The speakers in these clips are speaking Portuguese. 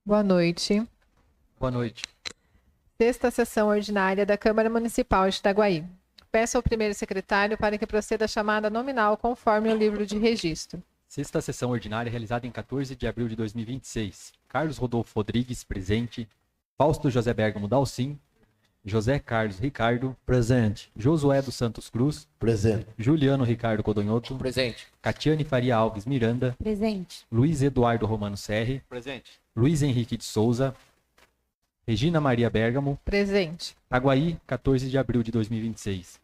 Boa noite. Boa noite. Sexta sessão ordinária da Câmara Municipal de Itaguaí. Peço ao primeiro secretário para que proceda a chamada nominal conforme o livro de registro. Sexta sessão ordinária realizada em 14 de abril de 2026. Carlos Rodolfo Rodrigues, presente. Fausto José Bergamo Dalcin. José Carlos Ricardo. Presente. Josué dos Santos Cruz. Presente. Juliano Ricardo Codonhoto. Presente. Catiane Faria Alves Miranda. Presente. Luiz Eduardo Romano Serri. Presente. Luiz Henrique de Souza. Regina Maria Bergamo. Presente. Itaguaí, 14 de abril de 2026.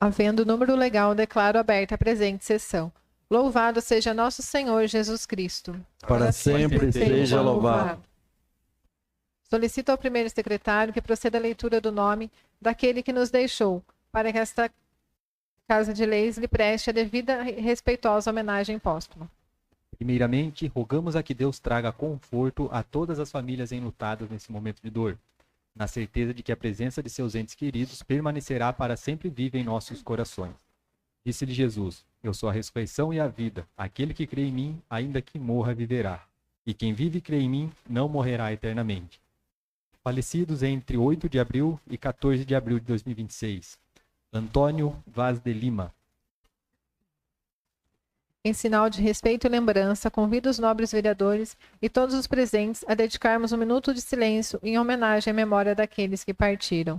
Havendo número legal, declaro aberta a presente sessão. Louvado seja nosso Senhor Jesus Cristo. Para sempre seja louvado. Solicito ao primeiro secretário que proceda à leitura do nome daquele que nos deixou, para que esta Casa de Leis lhe preste a devida e respeitosa homenagem póstuma. Primeiramente, rogamos a que Deus traga conforto a todas as famílias enlutadas nesse momento de dor, na certeza de que a presença de seus entes queridos permanecerá para sempre viva em nossos corações. Disse-lhe Jesus: Eu sou a ressurreição e a vida. Aquele que crê em mim, ainda que morra, viverá. E quem vive e crê em mim, não morrerá eternamente. Falecidos entre 8 de abril e 14 de abril de 2026. Antônio Vaz de Lima. Em sinal de respeito e lembrança, convido os nobres vereadores e todos os presentes a dedicarmos um minuto de silêncio em homenagem à memória daqueles que partiram.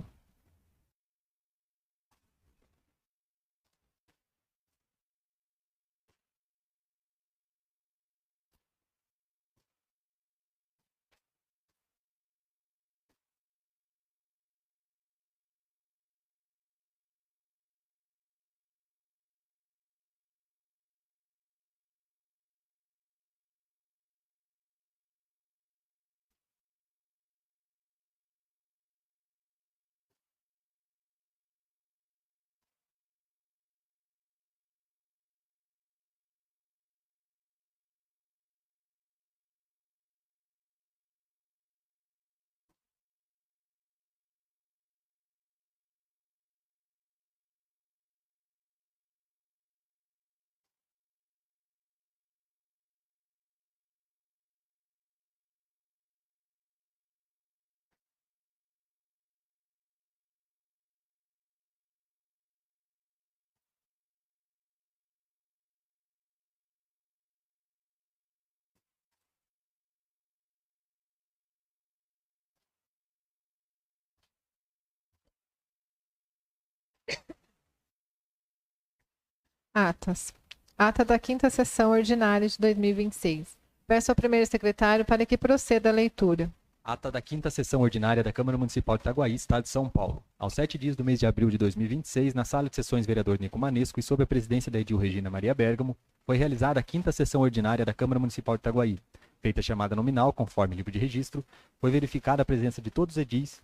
Atas. Ata da quinta sessão ordinária de 2026. Peço ao primeiro secretário para que proceda a leitura. Ata da quinta sessão ordinária da Câmara Municipal de Itaguaí, Estado de São Paulo. Aos 7 dias do mês de abril de 2026, na Sala de Sessões Vereador Nico Manesco e sob a presidência da edil Regina Maria Bergamo, foi realizada a quinta sessão ordinária da Câmara Municipal de Itaguaí. Feita a chamada nominal, conforme livro de registro, foi verificada a presença de todos os edis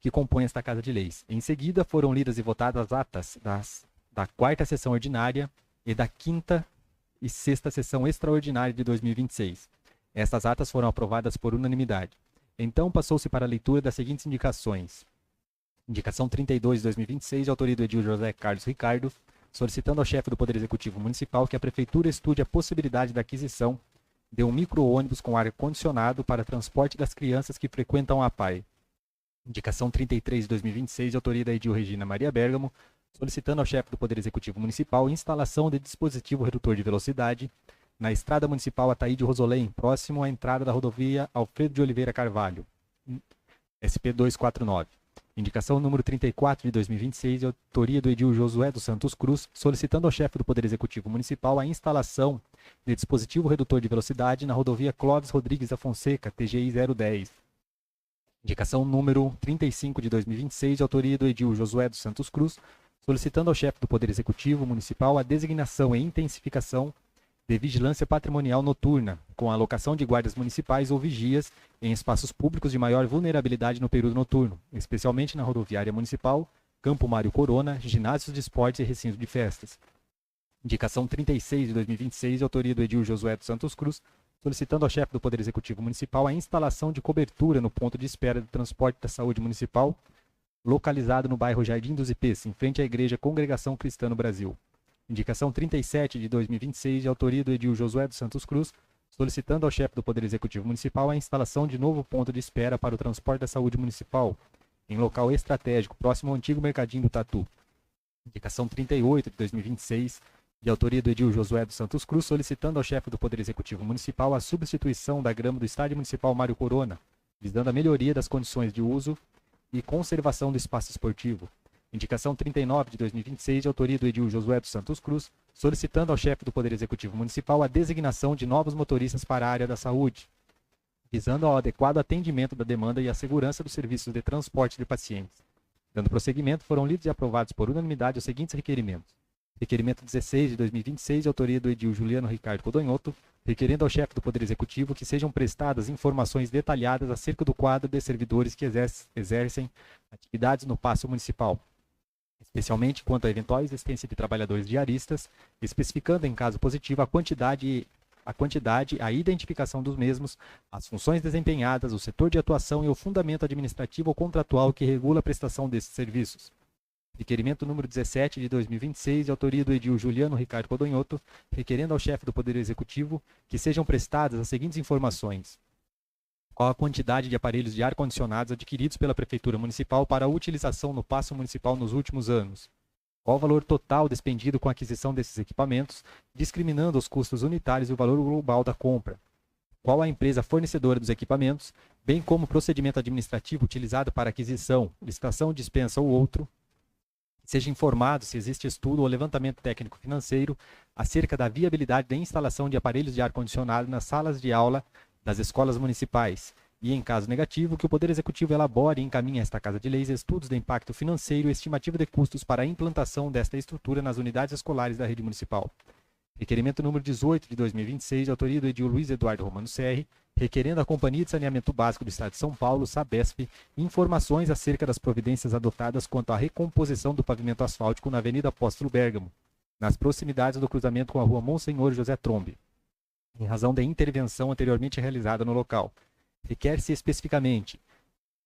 que compõem esta Casa de Leis. Em seguida, foram lidas e votadas as atas da quarta sessão ordinária e da quinta e sexta sessão extraordinária de 2026. Estas atas foram aprovadas por unanimidade. Então, passou-se para a leitura das seguintes indicações. Indicação 32 de 2026, de autoria do edil José Carlos Ricardo, solicitando ao chefe do Poder Executivo Municipal que a Prefeitura estude a possibilidade da aquisição de um micro-ônibus com ar-condicionado para transporte das crianças que frequentam a PAI. Indicação 33 de 2026, de autoria da edil Regina Maria Bergamo, solicitando ao chefe do Poder Executivo Municipal instalação de dispositivo redutor de velocidade na Estrada Municipal Ataíde Rosolém, próximo à entrada da rodovia Alfredo de Oliveira Carvalho, SP 249. Indicação número 34 de 2026, de autoria do edil Josué dos Santos Cruz, solicitando ao chefe do Poder Executivo Municipal a instalação de dispositivo redutor de velocidade na rodovia Clóvis Rodrigues da Fonseca, TGI 010. Indicação número 35 de 2026, de autoria do edil Josué dos Santos Cruz, solicitando ao chefe do Poder Executivo Municipal a designação e intensificação de vigilância patrimonial noturna, com a alocação de guardas municipais ou vigias em espaços públicos de maior vulnerabilidade no período noturno, especialmente na rodoviária municipal, Campo Mário Corona, ginásios de esportes e recintos de festas. Indicação 36 de 2026, de autoria do edil Josué dos Santos Cruz, solicitando ao chefe do Poder Executivo Municipal a instalação de cobertura no ponto de espera do transporte da saúde municipal, localizado no bairro Jardim dos Ipês, em frente à Igreja Congregação Cristã no Brasil. Indicação 37 de 2026, de autoria do edil Josué dos Santos Cruz, solicitando ao chefe do Poder Executivo Municipal a instalação de novo ponto de espera para o transporte da saúde municipal, em local estratégico, próximo ao antigo mercadinho do Tatu. Indicação 38 de 2026, de autoria do edil Josué dos Santos Cruz, solicitando ao chefe do Poder Executivo Municipal a substituição da grama do Estádio Municipal Mário Corona, visando a melhoria das condições de uso e conservação do espaço esportivo. Indicação 39 de 2026, de autoria do edil Josué dos Santos Cruz, solicitando ao chefe do Poder Executivo Municipal a designação de novos motoristas para a área da saúde, visando ao adequado atendimento da demanda e a segurança dos serviços de transporte de pacientes. Dando prosseguimento, foram lidos e aprovados por unanimidade os seguintes requerimentos. Requerimento 16 de 2026, de autoria do edil Juliano Ricardo Codonhoto, requerendo ao chefe do Poder Executivo que sejam prestadas informações detalhadas acerca do quadro de servidores que exercem atividades no Paço Municipal, especialmente quanto à eventual existência de trabalhadores diaristas, especificando, em caso positivo, a quantidade, a identificação dos mesmos, as funções desempenhadas, o setor de atuação e o fundamento administrativo ou contratual que regula a prestação desses serviços. Requerimento número 17 de 2026, de autoria do edil Juliano Ricardo Codonhoto, requerendo ao chefe do Poder Executivo que sejam prestadas as seguintes informações. Qual a quantidade de aparelhos de ar-condicionados adquiridos pela Prefeitura Municipal para a utilização no Paço Municipal nos últimos anos? Qual o valor total despendido com a aquisição desses equipamentos, discriminando os custos unitários e o valor global da compra? Qual a empresa fornecedora dos equipamentos, bem como o procedimento administrativo utilizado para aquisição, licitação, dispensa ou outro? Seja informado se existe estudo ou levantamento técnico financeiro acerca da viabilidade da instalação de aparelhos de ar-condicionado nas salas de aula das escolas municipais e, em caso negativo, que o Poder Executivo elabore e encaminhe a esta Casa de Leis estudos de impacto financeiro e estimativa de custos para a implantação desta estrutura nas unidades escolares da rede municipal. Requerimento número 18 de 2026, de autoria do edil Luiz Eduardo Romano Serri, requerendo à Companhia de Saneamento Básico do Estado de São Paulo, Sabesp, informações acerca das providências adotadas quanto à recomposição do pavimento asfáltico na Avenida Apóstolo Bérgamo, nas proximidades do cruzamento com a Rua Monsenhor José Trombe, em razão da intervenção anteriormente realizada no local. Requer-se especificamente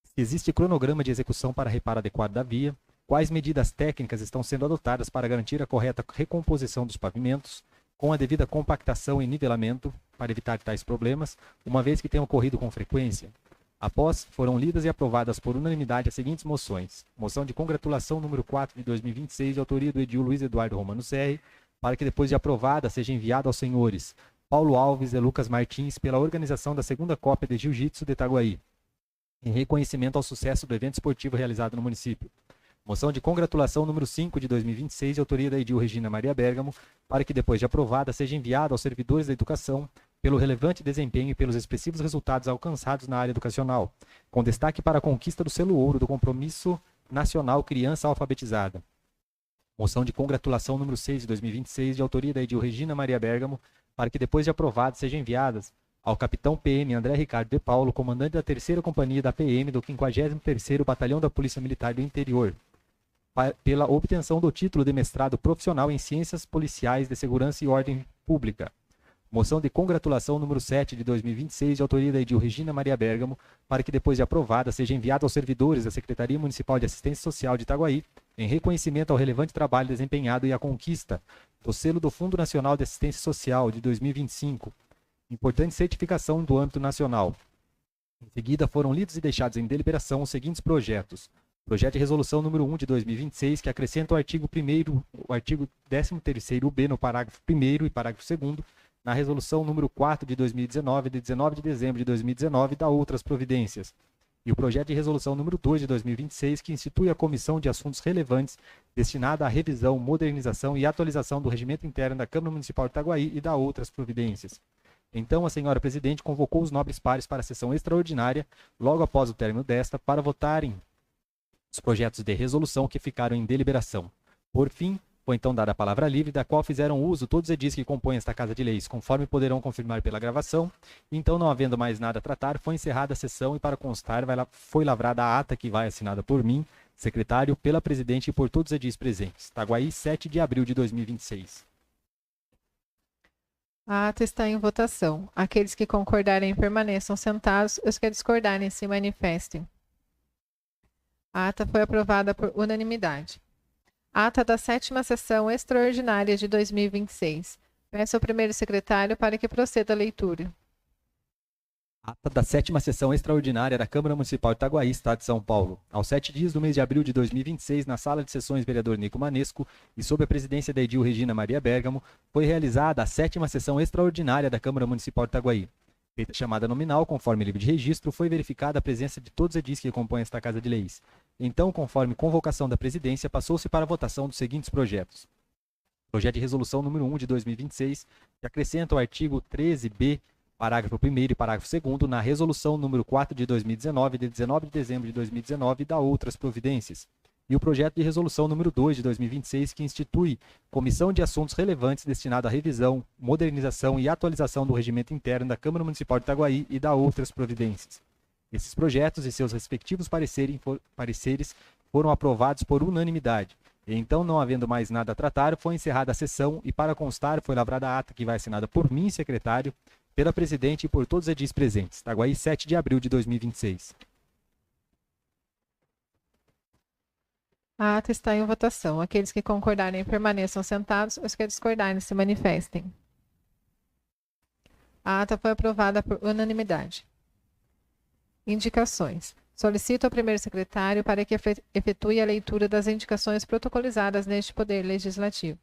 se existe cronograma de execução para reparo adequado da via, quais medidas técnicas estão sendo adotadas para garantir a correta recomposição dos pavimentos, com a devida compactação e nivelamento, para evitar tais problemas, uma vez que tenham ocorrido com frequência. Após, foram lidas e aprovadas por unanimidade as seguintes moções. Moção de congratulação número 4 de 2026, de autoria do edil Luiz Eduardo Romano Serri, para que depois de aprovada seja enviada aos senhores Paulo Alves e Lucas Martins pela organização da segunda Copa de Jiu-Jitsu de Itaguaí, em reconhecimento ao sucesso do evento esportivo realizado no município. Moção de congratulação número 5 de 2026, de autoria da edil Regina Maria Bérgamo, para que depois de aprovada seja enviada aos servidores da educação pelo relevante desempenho e pelos expressivos resultados alcançados na área educacional, com destaque para a conquista do selo ouro do Compromisso Nacional Criança Alfabetizada. Moção de congratulação número 6 de 2026, de autoria da edil Regina Maria Bérgamo, para que depois de aprovada sejam enviadas ao capitão PM André Ricardo de Paulo, comandante da 3ª Companhia da PM do 53º Batalhão da Polícia Militar do Interior, pela obtenção do título de mestrado profissional em Ciências Policiais de Segurança e Ordem Pública. Moção de congratulação número 7 de 2026, de autoria da edil Regina Maria Bérgamo, para que depois de aprovada seja enviada aos servidores da Secretaria Municipal de Assistência Social de Itaguaí, em reconhecimento ao relevante trabalho desempenhado e à conquista do selo do Fundo Nacional de Assistência Social de 2025, importante certificação do âmbito nacional. Em seguida, foram lidos e deixados em deliberação os seguintes projetos. Projeto de resolução número 1 de 2026, que acrescenta o artigo 13º-B no parágrafo 1º e parágrafo 2º, na resolução número 4 de 2019, de 19 de dezembro de 2019, da outras providências. E o projeto de resolução número 2 de 2026, que institui a Comissão de Assuntos Relevantes, destinada à revisão, modernização e atualização do regimento interno da Câmara Municipal de Itaguaí e da outras providências. Então, a senhora presidente convocou os nobres pares para a sessão extraordinária, logo após o término desta, para votarem os projetos de resolução que ficaram em deliberação. Por fim, foi então dada a palavra livre, da qual fizeram uso todos os edis que compõem esta Casa de Leis, conforme poderão confirmar pela gravação. Então, não havendo mais nada a tratar, foi encerrada a sessão e, para constar, foi lavrada a ata que vai assinada por mim, secretário, pela presidente e por todos os edis presentes. Itaguaí, 7 de abril de 2026. A ata está em votação. Aqueles que concordarem permaneçam sentados, os que discordarem se manifestem. A ata foi aprovada por unanimidade. Ata da 7ª sessão extraordinária de 2026. Peço ao primeiro secretário para que proceda a leitura. Ata da 7ª sessão extraordinária da Câmara Municipal de Itaguaí, Estado de São Paulo. Aos 7 dias do mês de abril de 2026, na Sala de Sessões Vereador Nico Manesco e sob a presidência da Edil Regina Maria Bergamo, foi realizada a 7ª sessão extraordinária da Câmara Municipal de Itaguaí. Feita a chamada nominal, conforme livro de registro, foi verificada a presença de todos os edis que compõem esta Casa de Leis. Então, conforme convocação da presidência, passou-se para a votação dos seguintes projetos. Projeto de resolução número 1 de 2026, que acrescenta o artigo 13b, parágrafo 1º e parágrafo 2º, na resolução número 4 de 2019, de 19 de dezembro de 2019, e da outras providências. E o projeto de resolução número 2 de 2026, que institui Comissão de Assuntos Relevantes destinada à revisão, modernização e atualização do regimento interno da Câmara Municipal de Itaguaí e da outras providências. Esses projetos e seus respectivos pareceres foram aprovados por unanimidade. E então, não havendo mais nada a tratar, foi encerrada a sessão e, para constar, foi lavrada a ata que vai assinada por mim, secretário, pela presidente e por todos os edis presentes. Itaguaí, 7 de abril de 2026. A ata está em votação. Aqueles que concordarem permaneçam sentados, os que discordarem se manifestem. A ata foi aprovada por unanimidade. Indicações. Solicito ao primeiro secretário para que efetue a leitura das indicações protocolizadas neste Poder Legislativo.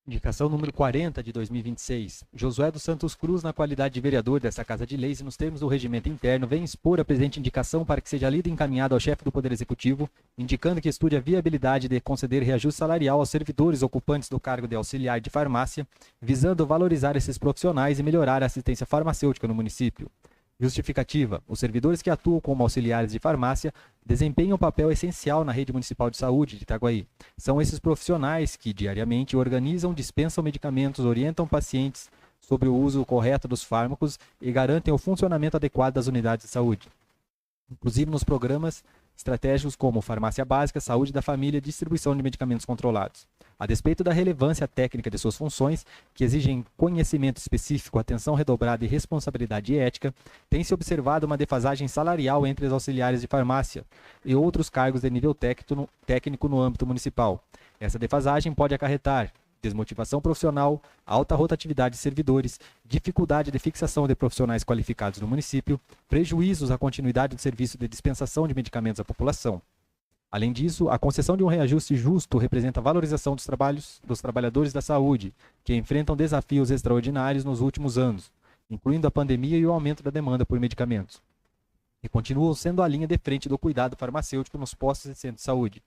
Indicação número 40 de 2026. Josué dos Santos Cruz, na qualidade de vereador dessa Casa de Leis e nos termos do regimento interno, vem expor a presente indicação para que seja lida e encaminhada ao chefe do Poder Executivo, indicando que estude a viabilidade de conceder reajuste salarial aos servidores ocupantes do cargo de auxiliar de farmácia, visando valorizar esses profissionais e melhorar a assistência farmacêutica no município. Justificativa. Os servidores que atuam como auxiliares de farmácia desempenham um papel essencial na rede municipal de saúde de Itaguaí. São esses profissionais que, diariamente, organizam, dispensam medicamentos, orientam pacientes sobre o uso correto dos fármacos e garantem o funcionamento adequado das unidades de saúde. Inclusive nos programas estratégicos como farmácia básica, saúde da família e distribuição de medicamentos controlados. A despeito da relevância técnica de suas funções, que exigem conhecimento específico, atenção redobrada e responsabilidade ética, tem-se observado uma defasagem salarial entre os auxiliares de farmácia e outros cargos de nível técnico no âmbito municipal. Essa defasagem pode acarretar desmotivação profissional, alta rotatividade de servidores, dificuldade de fixação de profissionais qualificados no município, prejuízos à continuidade do serviço de dispensação de medicamentos à população. Além disso, a concessão de um reajuste justo representa a valorização dos trabalhadores da saúde, que enfrentam desafios extraordinários nos últimos anos, incluindo a pandemia e o aumento da demanda por medicamentos, e continuam sendo a linha de frente do cuidado farmacêutico nos postos e centros de saúde.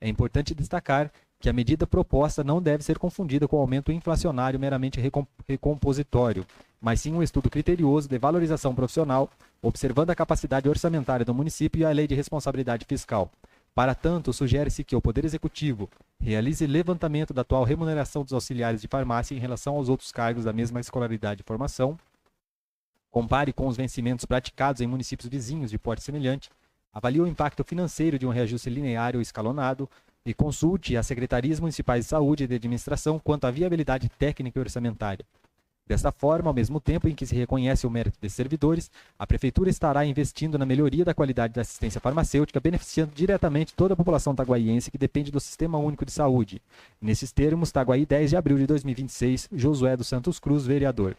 É importante destacar que a medida proposta não deve ser confundida com o aumento inflacionário meramente recompositório, mas sim um estudo criterioso de valorização profissional, observando a capacidade orçamentária do município e a lei de responsabilidade fiscal. Para tanto, sugere-se que o Poder Executivo realize levantamento da atual remuneração dos auxiliares de farmácia em relação aos outros cargos da mesma escolaridade e formação, compare com os vencimentos praticados em municípios vizinhos de porte semelhante, avalie o impacto financeiro de um reajuste linear ou escalonado e consulte as secretarias municipais de saúde e de administração quanto à viabilidade técnica e orçamentária. Desta forma, ao mesmo tempo em que se reconhece o mérito desses servidores, a Prefeitura estará investindo na melhoria da qualidade da assistência farmacêutica, beneficiando diretamente toda a população taguaiense que depende do Sistema Único de Saúde. Nesses termos, Itaguaí, 10 de abril de 2026, Josué dos Santos Cruz, vereador.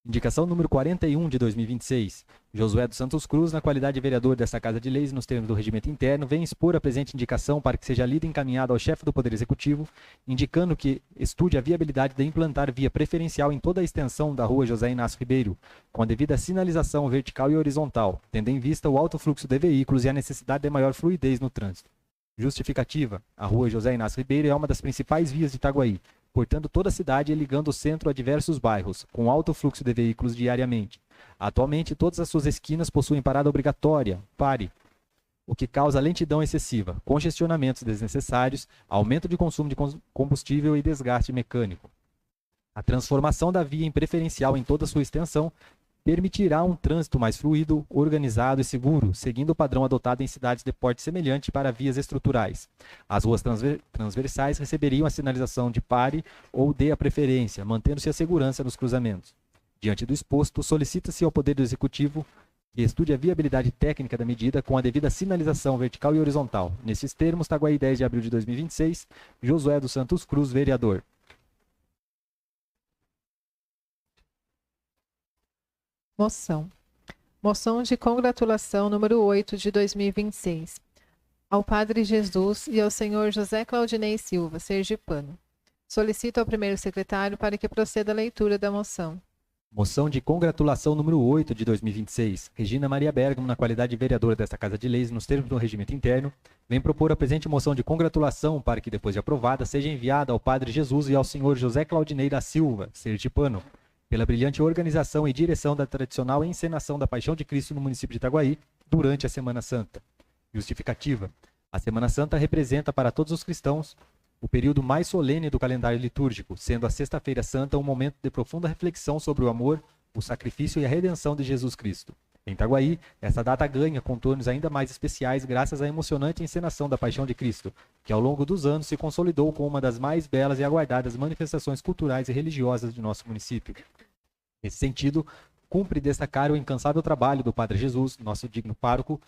Indicação número 41 de 2026. Josué dos Santos Cruz, na qualidade de vereador desta Casa de Leis, nos termos do regimento interno, vem expor a presente indicação para que seja lida e encaminhada ao chefe do Poder Executivo, indicando que estude a viabilidade de implantar via preferencial em toda a extensão da rua José Inácio Ribeiro, com a devida sinalização vertical e horizontal, tendo em vista o alto fluxo de veículos e a necessidade de maior fluidez no trânsito. Justificativa. A rua José Inácio Ribeiro é uma das principais vias de Itaguaí, cortando toda a cidade e ligando o centro a diversos bairros, com alto fluxo de veículos diariamente. Atualmente, todas as suas esquinas possuem parada obrigatória, pare, o que causa lentidão excessiva, congestionamentos desnecessários, aumento de consumo de combustível e desgaste mecânico. A transformação da via em preferencial em toda a sua extensão permitirá um trânsito mais fluido, organizado e seguro, seguindo o padrão adotado em cidades de porte semelhante para vias estruturais. As ruas transversais receberiam a sinalização de pare ou dê a preferência, mantendo-se a segurança nos cruzamentos. Diante do exposto, solicita-se ao Poder Executivo que estude a viabilidade técnica da medida com a devida sinalização vertical e horizontal. Nesses termos, Itaguaí, 10 de abril de 2026, Josué dos Santos Cruz, vereador. Moção. Moção de congratulação número 8 de 2026. Ao Padre Jesus e ao Senhor José Claudinei Silva, sergipano. Solicito ao primeiro secretário para que proceda a leitura da moção. Moção de congratulação número 8 de 2026. Regina Maria Bergamo, na qualidade de vereadora desta Casa de Leis, nos termos do regimento interno, vem propor a presente moção de congratulação para que, depois de aprovada, seja enviada ao Padre Jesus e ao Senhor José Claudinei da Silva, sergipano, pela brilhante organização e direção da tradicional encenação da Paixão de Cristo no município de Itaguaí durante a Semana Santa. Justificativa. A Semana Santa representa para todos os cristãos o período mais solene do calendário litúrgico, sendo a Sexta-feira Santa um momento de profunda reflexão sobre o amor, o sacrifício e a redenção de Jesus Cristo. Em Itaguaí, essa data ganha contornos ainda mais especiais graças à emocionante encenação da Paixão de Cristo, que ao longo dos anos se consolidou como uma das mais belas e aguardadas manifestações culturais e religiosas de nosso município. Nesse sentido, cumpre destacar o incansável trabalho do Padre Jesus, nosso digno pároco,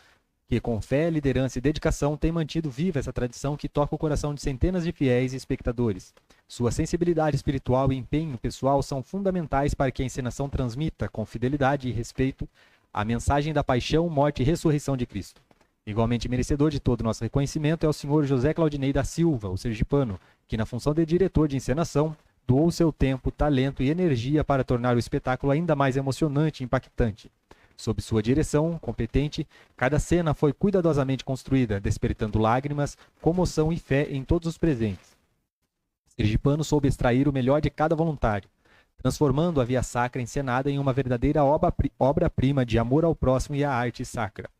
que com fé, liderança e dedicação tem mantido viva essa tradição que toca o coração de centenas de fiéis e espectadores. Sua sensibilidade espiritual e empenho pessoal são fundamentais para que a encenação transmita, com fidelidade e respeito, a mensagem da paixão, morte e ressurreição de Cristo. Igualmente merecedor de todo o nosso reconhecimento é o senhor José Claudinei da Silva, o sergipano, que na função de diretor de encenação, doou seu tempo, talento e energia para tornar o espetáculo ainda mais emocionante e impactante. Sob sua direção competente, cada cena foi cuidadosamente construída, despertando lágrimas, comoção e fé em todos os presentes. Sergipano soube extrair o melhor de cada voluntário, transformando a via sacra encenada em uma verdadeira obra-prima de amor ao próximo e à arte sacra.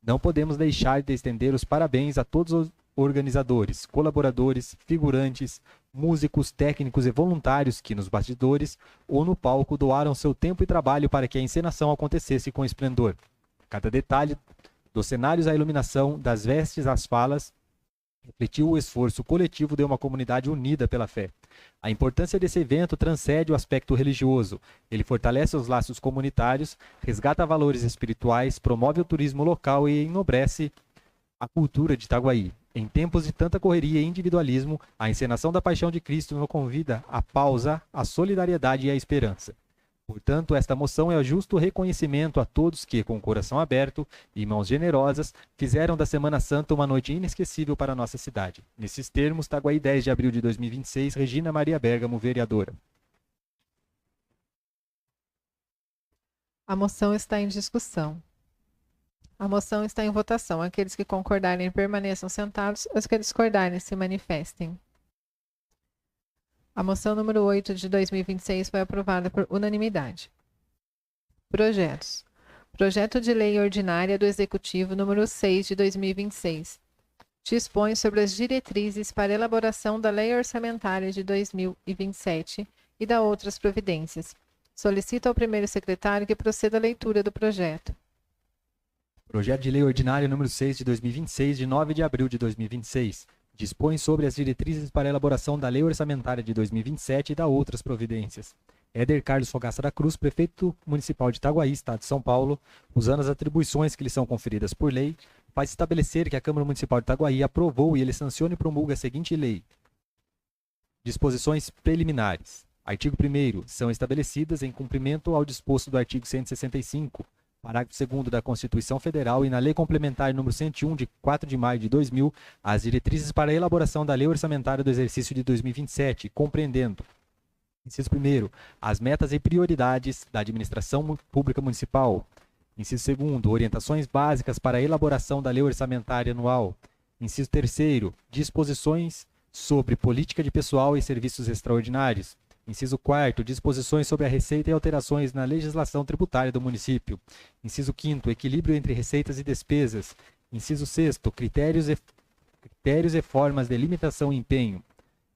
Não podemos deixar de estender os parabéns a todos os organizadores, colaboradores, figurantes, músicos, técnicos e voluntários que nos bastidores ou no palco doaram seu tempo e trabalho para que a encenação acontecesse com esplendor. Cada detalhe, dos cenários à iluminação, das vestes às falas, refletiu o esforço coletivo de uma comunidade unida pela fé. A importância desse evento transcende o aspecto religioso. Ele fortalece os laços comunitários, resgata valores espirituais, promove o turismo local e enobrece a cultura de Itaguaí. Em tempos de tanta correria e individualismo, a encenação da Paixão de Cristo nos convida à pausa, à solidariedade e à esperança. Portanto, esta moção é o justo reconhecimento a todos que, com o coração aberto e mãos generosas, fizeram da Semana Santa uma noite inesquecível para a nossa cidade. Nesses termos, Itaguaí, 10 de abril de 2026, Regina Maria Bergamo, vereadora. A moção está em discussão. A moção está em votação. Aqueles que concordarem permaneçam sentados, os que discordarem se manifestem. A moção número 8 de 2026 foi aprovada por unanimidade. Projetos. Projeto de Lei Ordinária do Executivo número 6 de 2026. Dispõe sobre as diretrizes para elaboração da Lei Orçamentária de 2027 e da outras providências. Solicito ao primeiro secretário que proceda à leitura do projeto. Projeto de Lei Ordinária número 6 de 2026, de 9 de abril de 2026. Dispõe sobre as diretrizes para a elaboração da Lei Orçamentária de 2027 e da outras providências. Éder Carlos Fogaça da Cruz, Prefeito Municipal de Itaguaí, Estado de São Paulo, usando as atribuições que lhe são conferidas por lei, faz estabelecer que a Câmara Municipal de Itaguaí aprovou e ele sanciona e promulga a seguinte lei. Disposições preliminares. Artigo 1º. São estabelecidas em cumprimento ao disposto do artigo 165, parágrafo 2º da Constituição Federal e na Lei Complementar número 101, de 4 de maio de 2000, as diretrizes para a elaboração da Lei Orçamentária do exercício de 2027, compreendendo: inciso 1º, as metas e prioridades da administração pública municipal. Inciso 2º, orientações básicas para a elaboração da Lei Orçamentária anual. Inciso 3º, disposições sobre política de pessoal e serviços extraordinários. Inciso 4º, disposições sobre a receita e alterações na legislação tributária do município. Inciso 5º, equilíbrio entre receitas e despesas. Inciso 6º, critérios e formas de limitação e empenho.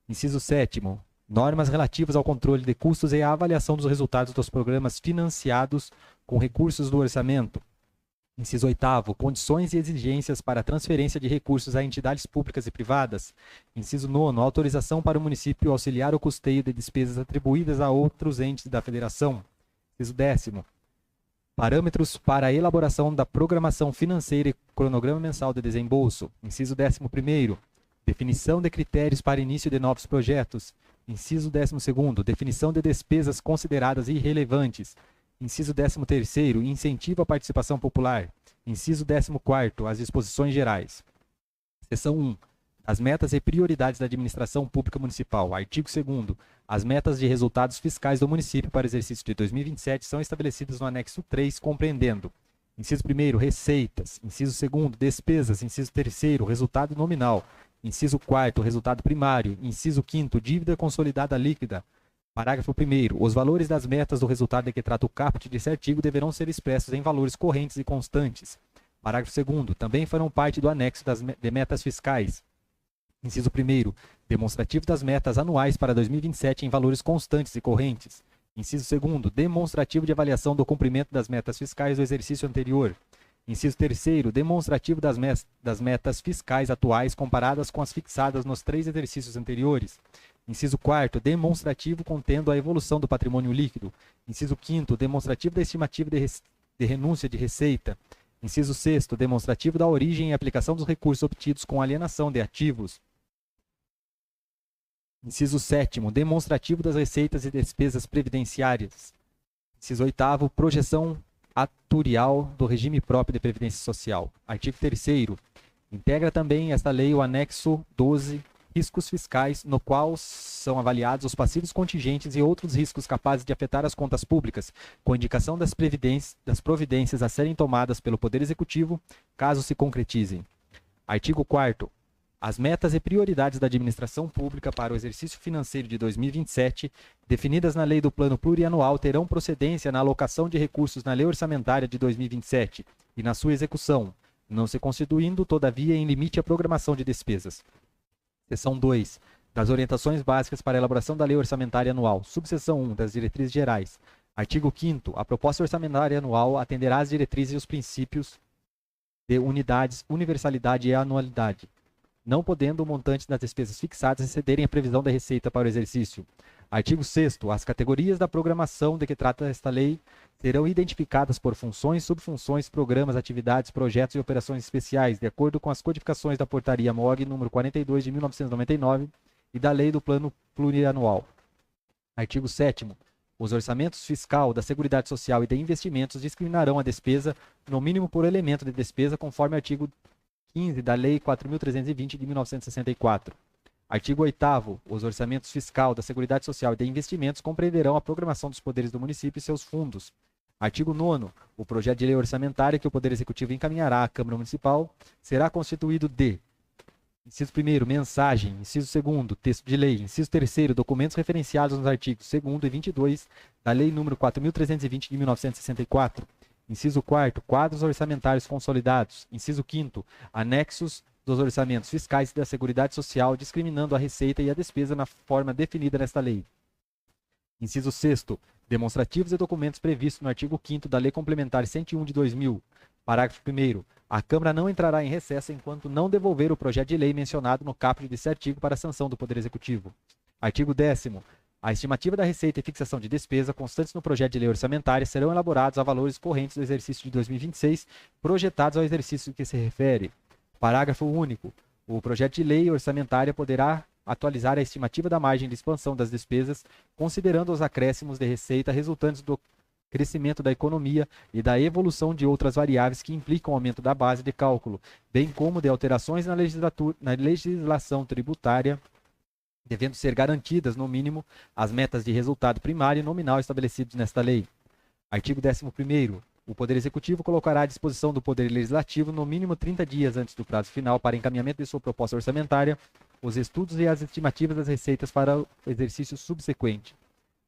Inciso 7º, normas relativas ao controle de custos e à avaliação dos resultados dos programas financiados com recursos do orçamento. Inciso 8º, condições e exigências para a transferência de recursos a entidades públicas e privadas. Inciso 9º, autorização para o município auxiliar o custeio de despesas atribuídas a outros entes da federação. Inciso 10º, parâmetros para a elaboração da programação financeira e cronograma mensal de desembolso. Inciso 11º, definição de critérios para início de novos projetos. Inciso 12º, definição de despesas consideradas irrelevantes. Inciso 13º, incentivo à participação popular. Inciso 14º, as disposições gerais. Seção 1. As metas e prioridades da administração pública municipal. Artigo 2º. As metas de resultados fiscais do município para o exercício de 2027 são estabelecidas no anexo 3, compreendendo: inciso 1º, receitas. Inciso 2º, despesas. Inciso 3º, resultado nominal. Inciso 4º, resultado primário. Inciso 5º, dívida consolidada líquida. Parágrafo 1º. Os valores das metas do resultado de que trata o caput desse artigo deverão ser expressos em valores correntes e constantes. Parágrafo 2º. Também farão parte do anexo de metas fiscais. Inciso 1º. Demonstrativo das metas anuais para 2027 em valores constantes e correntes. Inciso 2º. Demonstrativo de avaliação do cumprimento das metas fiscais do exercício anterior. Inciso 3º. Demonstrativo das metas fiscais atuais comparadas com as fixadas nos 3 exercícios anteriores. Inciso 4º, demonstrativo contendo a evolução do patrimônio líquido. Inciso 5º, demonstrativo da estimativa de renúncia de receita. Inciso 6º, demonstrativo da origem e aplicação dos recursos obtidos com alienação de ativos. Inciso 7º, demonstrativo das receitas e despesas previdenciárias. Inciso 8º, projeção atuarial do regime próprio de previdência social. Artigo 3º, integra também esta lei o anexo 12, riscos fiscais, no qual são avaliados os passivos contingentes e outros riscos capazes de afetar as contas públicas, com indicação das providências a serem tomadas pelo Poder Executivo, caso se concretizem. Artigo 4º. As metas e prioridades da administração pública para o exercício financeiro de 2027, definidas na Lei do Plano Plurianual, terão procedência na alocação de recursos na Lei Orçamentária de 2027 e na sua execução, não se constituindo, todavia, em limite à programação de despesas. Seção 2. Das orientações básicas para a elaboração da Lei Orçamentária Anual. Subseção 1. Das diretrizes gerais. Artigo 5º. A proposta orçamentária anual atenderá às diretrizes e os princípios de unidades, universalidade e anualidade, não podendo o montante das despesas fixadas excederem a previsão da receita para o exercício. Artigo 6º. As categorias da programação de que trata esta lei serão identificadas por funções, subfunções, programas, atividades, projetos e operações especiais, de acordo com as codificações da Portaria MOG número 42 de 1999 e da Lei do Plano Plurianual. Artigo 7º. Os orçamentos fiscal, da Seguridade Social e de investimentos discriminarão a despesa, no mínimo por elemento de despesa, conforme artigo 15 da Lei 4.320 de 1964. Artigo 8º. Os orçamentos fiscal, da Seguridade Social e de investimentos compreenderão a programação dos poderes do município e seus fundos. Artigo 9º. O projeto de lei orçamentária que o Poder Executivo encaminhará à Câmara Municipal será constituído de: inciso 1º, mensagem. Inciso 2º, texto de lei. Inciso 3º, documentos referenciados nos artigos 2º e 22 da Lei nº 4.320 de 1964. Inciso 4º, quadros orçamentários consolidados. Inciso 5º, anexos dos orçamentos fiscais e da Seguridade Social, discriminando a receita e a despesa na forma definida nesta lei. Inciso 6º, demonstrativos e documentos previstos no artigo 5º da Lei Complementar 101 de 2000. Parágrafo 1º. A Câmara não entrará em recesso enquanto não devolver o projeto de lei mencionado no caput desse artigo para a sanção do Poder Executivo. Artigo 10º. A estimativa da receita e fixação de despesa constantes no projeto de lei orçamentária serão elaborados a valores correntes do exercício de 2026, projetados ao exercício que se refere. Parágrafo único. O projeto de lei orçamentária poderá atualizar a estimativa da margem de expansão das despesas, considerando os acréscimos de receita resultantes do crescimento da economia e da evolução de outras variáveis que implicam aumento da base de cálculo, bem como de alterações na legislação tributária, devendo ser garantidas, no mínimo, as metas de resultado primário e nominal estabelecidos nesta lei. Artigo 11º. O Poder Executivo colocará à disposição do Poder Legislativo, no mínimo 30 dias antes do prazo final para encaminhamento de sua proposta orçamentária, os estudos e as estimativas das receitas para o exercício subsequente.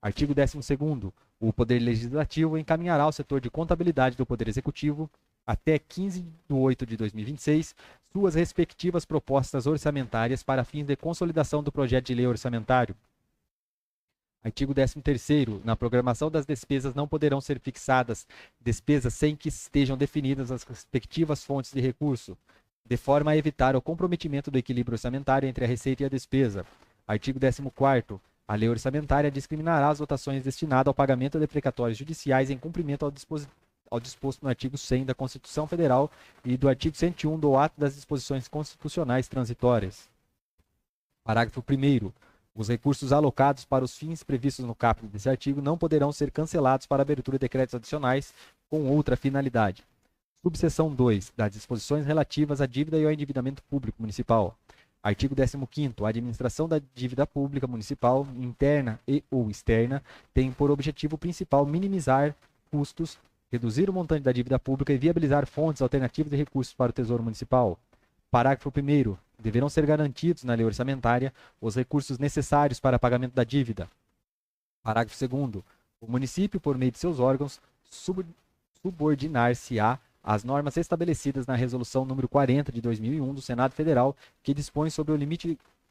Artigo 12º. O Poder Legislativo encaminhará ao setor de contabilidade do Poder Executivo, até 15 de 8 de 2026, suas respectivas propostas orçamentárias para fins de consolidação do projeto de lei orçamentário. Artigo 13º. Na programação das despesas não poderão ser fixadas despesas sem que estejam definidas as respectivas fontes de recurso, de forma a evitar o comprometimento do equilíbrio orçamentário entre a receita e a despesa. Artigo 14º. A lei orçamentária discriminará as dotações destinadas ao pagamento de precatórios judiciais em cumprimento ao disposto no artigo 100 da Constituição Federal e do artigo 101 do Ato das Disposições Constitucionais Transitórias. Parágrafo 1º. Os recursos alocados para os fins previstos no caput desse artigo não poderão ser cancelados para abertura de créditos adicionais com outra finalidade. Subseção 2. Das disposições relativas à dívida e ao endividamento público municipal. Artigo 15º. A administração da dívida pública municipal, interna e ou externa, tem por objetivo principal minimizar custos, reduzir o montante da dívida pública e viabilizar fontes alternativas de recursos para o Tesouro Municipal. Parágrafo 1º. Deverão ser garantidos na lei orçamentária os recursos necessários para pagamento da dívida. Parágrafo 2º. O município, por meio de seus órgãos, subordinar-se-á às normas estabelecidas na Resolução nº 40 de 2001 do Senado Federal, que dispõe sobre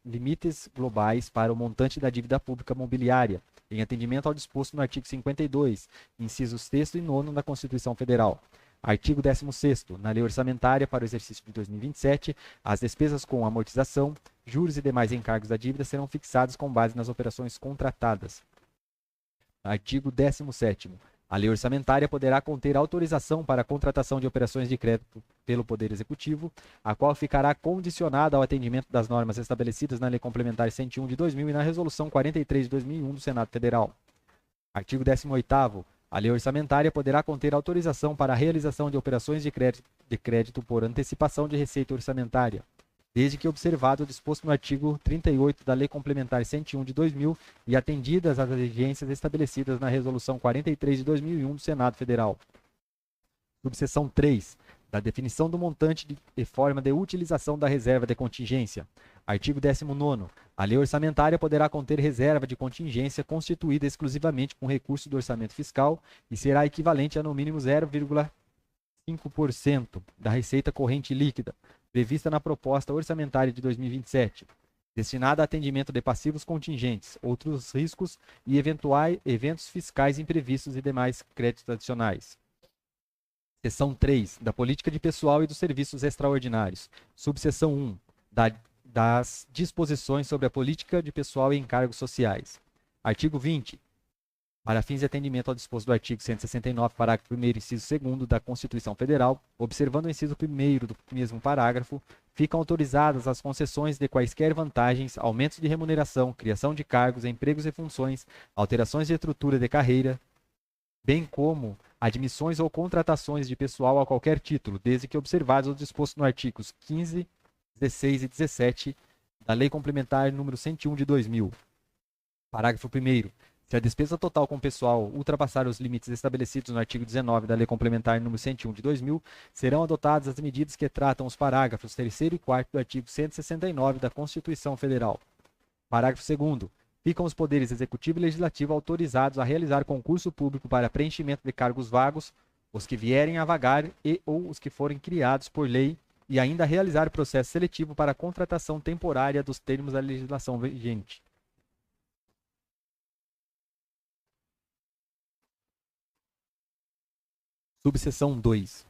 limites globais para o montante da dívida pública mobiliária, em atendimento ao disposto no artigo 52, incisos 6º e 9º da Constituição Federal. Artigo 16º. Na lei orçamentária para o exercício de 2027, as despesas com amortização, juros e demais encargos da dívida serão fixadas com base nas operações contratadas. Artigo 17º. A lei orçamentária poderá conter autorização para a contratação de operações de crédito pelo Poder Executivo, a qual ficará condicionada ao atendimento das normas estabelecidas na Lei Complementar 101 de 2000 e na Resolução 43 de 2001 do Senado Federal. Artigo 18º. A lei orçamentária poderá conter autorização para a realização de operações de crédito por antecipação de receita orçamentária, desde que observado o disposto no artigo 38 da Lei Complementar 101 de 2000 e atendidas as exigências estabelecidas na Resolução 43 de 2001 do Senado Federal. Subseção 3. Da definição do montante e forma de utilização da reserva de contingência. Artigo 19º. A lei orçamentária poderá conter reserva de contingência constituída exclusivamente com recurso do orçamento fiscal e será equivalente a no mínimo 0,5% da receita corrente líquida, prevista na proposta orçamentária de 2027, destinada a atendimento de passivos contingentes, outros riscos e eventos fiscais imprevistos e demais créditos adicionais. Seção 3. Da política de pessoal e dos serviços extraordinários. Subseção 1. Das disposições sobre a política de pessoal e encargos sociais. Artigo 20. Para fins de atendimento ao disposto do artigo 169, parágrafo 1º, inciso 2º da Constituição Federal, observando o inciso 1º do mesmo parágrafo, ficam autorizadas as concessões de quaisquer vantagens, aumentos de remuneração, criação de cargos, empregos e funções, alterações de estrutura de carreira, bem como admissões ou contratações de pessoal a qualquer título, desde que observados o disposto no artigos 15, 16 e 17 da Lei Complementar número 101 de 2000. Parágrafo 1º. Se a despesa total com pessoal ultrapassar os limites estabelecidos no artigo 19 da Lei Complementar número 101 de 2000, serão adotadas as medidas que tratam os parágrafos 3º e 4º do artigo 169 da Constituição Federal. Parágrafo 2º. Ficam os poderes executivo e legislativo autorizados a realizar concurso público para preenchimento de cargos vagos, os que vierem a vagar e ou os que forem criados por lei, e ainda realizar processo seletivo para a contratação temporária dos termos da legislação vigente. Subseção 2.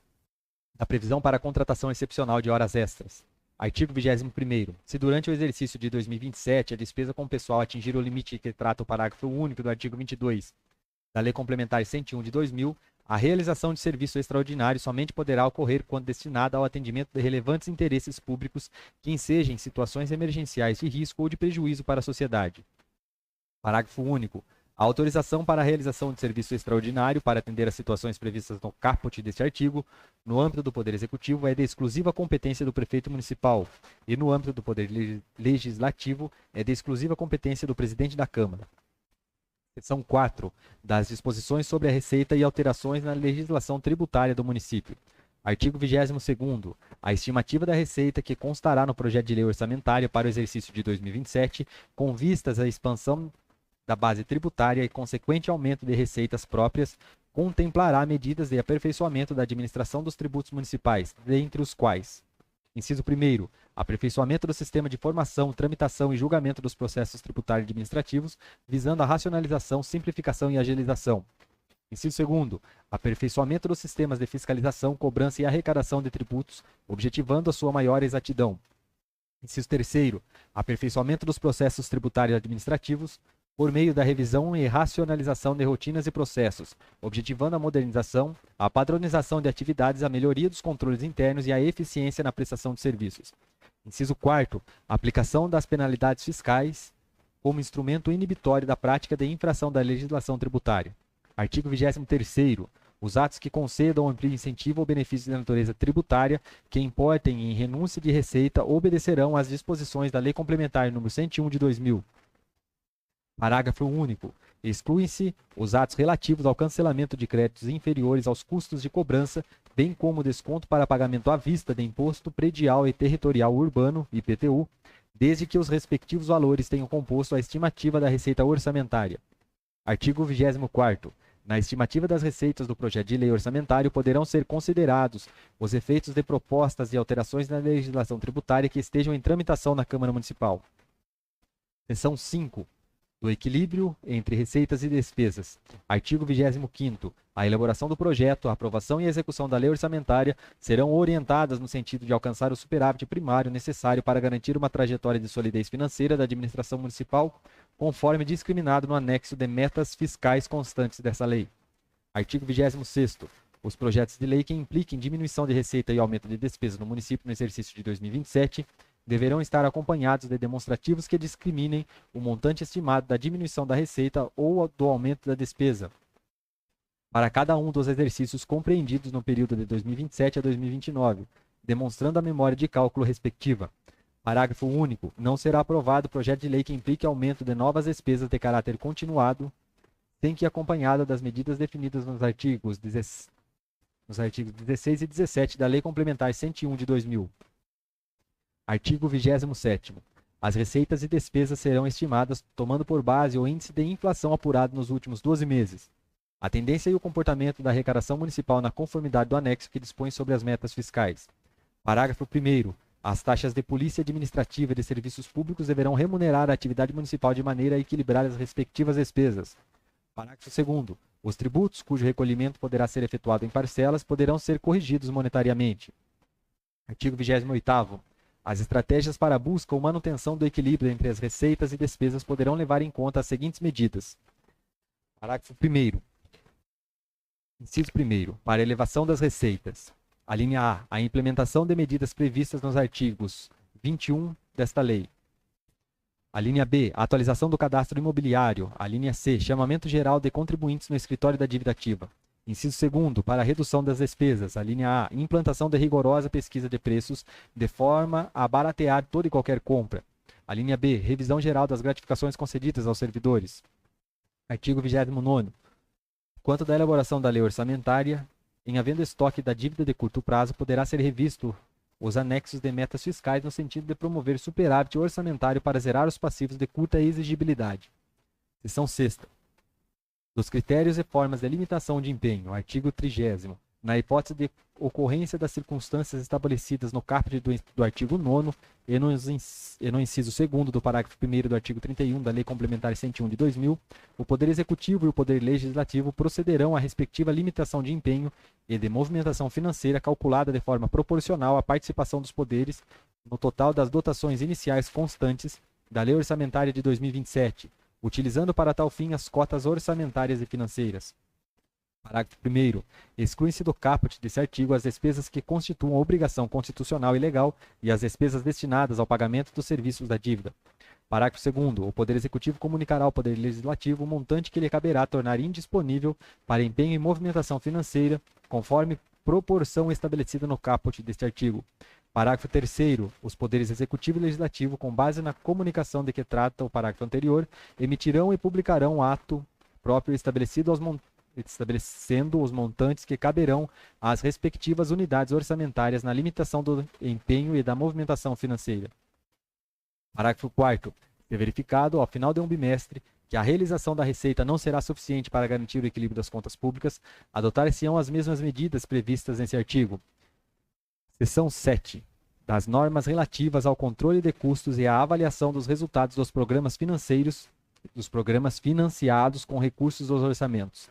Da previsão para a contratação excepcional de horas extras. Artigo 21º. Se durante o exercício de 2027 a despesa com pessoal atingir o limite que trata o parágrafo único do artigo 22 da Lei Complementar 101 de 2000, a realização de serviço extraordinário somente poderá ocorrer quando destinada ao atendimento de relevantes interesses públicos que ensejam situações emergenciais de risco ou de prejuízo para a sociedade. Parágrafo único. A autorização para a realização de serviço extraordinário para atender às situações previstas no caput deste artigo, no âmbito do Poder Executivo, é de exclusiva competência do prefeito municipal e, no âmbito do Poder Legislativo, é de exclusiva competência do presidente da Câmara. Seção 4. Das disposições sobre a receita e alterações na legislação tributária do município. Artigo 22º. A estimativa da receita que constará no projeto de lei orçamentária para o exercício de 2027, com vistas à expansão da base tributária e consequente aumento de receitas próprias, contemplará medidas de aperfeiçoamento da administração dos tributos municipais, dentre os quais: inciso 1º, aperfeiçoamento do sistema de formação, tramitação e julgamento dos processos tributários administrativos, visando a racionalização, simplificação e agilização. Inciso 2º, aperfeiçoamento dos sistemas de fiscalização, cobrança e arrecadação de tributos, objetivando a sua maior exatidão. Inciso 3º, aperfeiçoamento dos processos tributários administrativos, por meio da revisão e racionalização de rotinas e processos, objetivando a modernização, a padronização de atividades, a melhoria dos controles internos e a eficiência na prestação de serviços. Inciso 4º, aplicação das penalidades fiscais como instrumento inibitório da prática de infração da legislação tributária. Artigo 23º. Os atos que concedam ou ampliem incentivo ou benefício de natureza tributária que importem em renúncia de receita obedecerão às disposições da Lei Complementar nº 101 de 2000. Parágrafo único. Excluem-se os atos relativos ao cancelamento de créditos inferiores aos custos de cobrança, bem como desconto para pagamento à vista de imposto predial e territorial urbano, IPTU, desde que os respectivos valores tenham composto a estimativa da receita orçamentária. Artigo 24º. Na estimativa das receitas do projeto de lei orçamentário poderão ser considerados os efeitos de propostas de alterações na legislação tributária que estejam em tramitação na Câmara Municipal. Seção 5. Do equilíbrio entre receitas e despesas. Artigo 25º. A elaboração do projeto, a aprovação e a execução da lei orçamentária serão orientadas no sentido de alcançar o superávit primário necessário para garantir uma trajetória de solidez financeira da administração municipal, conforme discriminado no anexo de metas fiscais constantes dessa lei. Artigo 26º. Os projetos de lei que impliquem diminuição de receita e aumento de despesas no município no exercício de 2027 deverão estar acompanhados de demonstrativos que discriminem o montante estimado da diminuição da receita ou do aumento da despesa para cada um dos exercícios compreendidos no período de 2027 a 2029, demonstrando a memória de cálculo respectiva. Parágrafo único. Não será aprovado projeto de lei que implique aumento de novas despesas de caráter continuado, sem que acompanhada das medidas definidas nos artigos 16 e 17 da Lei Complementar 101 de 2000. Artigo 27º. As receitas e despesas serão estimadas tomando por base o índice de inflação apurado nos últimos 12 meses. A tendência e o comportamento da arrecadação municipal na conformidade do anexo que dispõe sobre as metas fiscais. Parágrafo 1º. As taxas de polícia administrativa e de serviços públicos deverão remunerar a atividade municipal de maneira a equilibrar as respectivas despesas. Parágrafo 2º. Os tributos, cujo recolhimento poderá ser efetuado em parcelas, poderão ser corrigidos monetariamente. Artigo 28º. As estratégias para a busca ou manutenção do equilíbrio entre as receitas e despesas poderão levar em conta as seguintes medidas. Parágrafo 1º. Inciso 1º. Para a elevação das receitas. A linha A. A implementação de medidas previstas nos artigos 21 desta lei. A linha B. A atualização do cadastro imobiliário. A linha C. Chamamento geral de contribuintes no escritório da dívida ativa. Inciso 2º, para a redução das despesas. A linha A. Implantação de rigorosa pesquisa de preços, de forma a baratear toda e qualquer compra. A linha B. Revisão geral das gratificações concedidas aos servidores. Artigo 29º. Quanto da elaboração da lei orçamentária, em havendo estoque da dívida de curto prazo, poderá ser revisto os anexos de metas fiscais no sentido de promover superávit orçamentário para zerar os passivos de curta exigibilidade. Seção 6ª. Dos critérios e formas de limitação de empenho, artigo 30º. Na hipótese de ocorrência das circunstâncias estabelecidas no caput do artigo 9º e no inciso 2º do parágrafo 1º do artigo 31 da Lei Complementar 101 de 2000, o Poder Executivo e o Poder Legislativo procederão à respectiva limitação de empenho e de movimentação financeira calculada de forma proporcional à participação dos poderes no total das dotações iniciais constantes da Lei Orçamentária de 2027, utilizando para tal fim as cotas orçamentárias e financeiras. Parágrafo 1º. Excluem-se do caput desse artigo as despesas que constituam obrigação constitucional e legal e as despesas destinadas ao pagamento dos serviços da dívida. Parágrafo 2º. O Poder Executivo comunicará ao Poder Legislativo o montante que lhe caberá tornar indisponível para empenho e movimentação financeira, conforme proporção estabelecida no caput deste artigo. Parágrafo 3º. Os Poderes Executivo e Legislativo, com base na comunicação de que trata o parágrafo anterior, emitirão e publicarão ato próprio estabelecendo os montantes que caberão às respectivas unidades orçamentárias na limitação do empenho e da movimentação financeira. Parágrafo 4º. Se verificado, ao final de um bimestre, que a realização da receita não será suficiente para garantir o equilíbrio das contas públicas, adotar-se-ão as mesmas medidas previstas nesse artigo. Seção 7. Das normas relativas ao controle de custos e à avaliação dos resultados dos programas financiados com recursos dos orçamentos.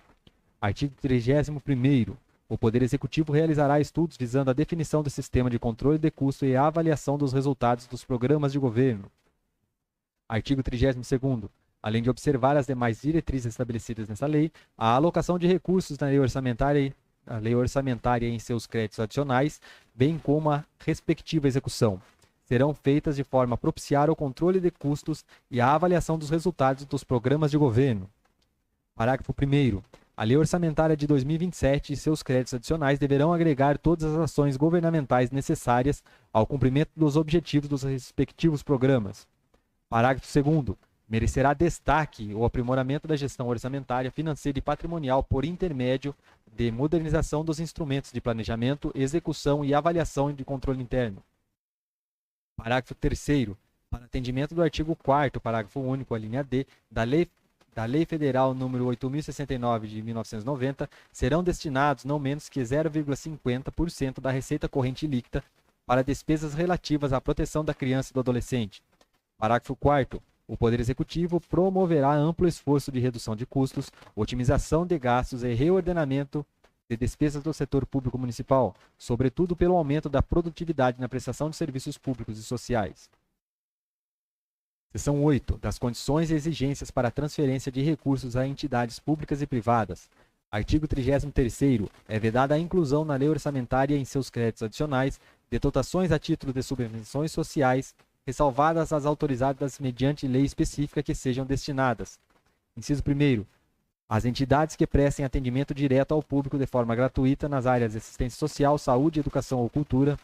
Artigo 31º. O Poder Executivo realizará estudos visando a definição do sistema de controle de custo e a avaliação dos resultados dos programas de governo. Artigo 32º. Além de observar as demais diretrizes estabelecidas nessa lei, a alocação de recursos na lei orçamentária em seus créditos adicionais, bem como a respectiva execução. serão feitas de forma a propiciar o controle de custos e a avaliação dos resultados dos programas de governo. Parágrafo 1º. A Lei Orçamentária de 2027 e seus créditos adicionais deverão agregar todas as ações governamentais necessárias ao cumprimento dos objetivos dos respectivos programas. Parágrafo 2º. Merecerá destaque o aprimoramento da gestão orçamentária, financeira e patrimonial por intermédio de modernização dos instrumentos de planejamento, execução e avaliação de controle interno. Parágrafo 3º. Para atendimento do artigo 4º, parágrafo único, a linha D, da Lei Federal nº 8.069 de 1990, serão destinados não menos que 0,50% da receita corrente líquida para despesas relativas à proteção da criança e do adolescente. Parágrafo 4º. O Poder Executivo promoverá amplo esforço de redução de custos, otimização de gastos e reordenamento de despesas do setor público municipal, sobretudo pelo aumento da produtividade na prestação de serviços públicos e sociais. Seção 8. Das condições e exigências para a transferência de recursos a entidades públicas e privadas. Artigo 33º. É vedada a inclusão na lei orçamentária e em seus créditos adicionais de dotações a título de subvenções sociais, ressalvadas as autorizadas mediante lei específica que sejam destinadas. Inciso 1º. As entidades que prestem atendimento direto ao público de forma gratuita nas áreas de assistência social, saúde, educação ou cultura.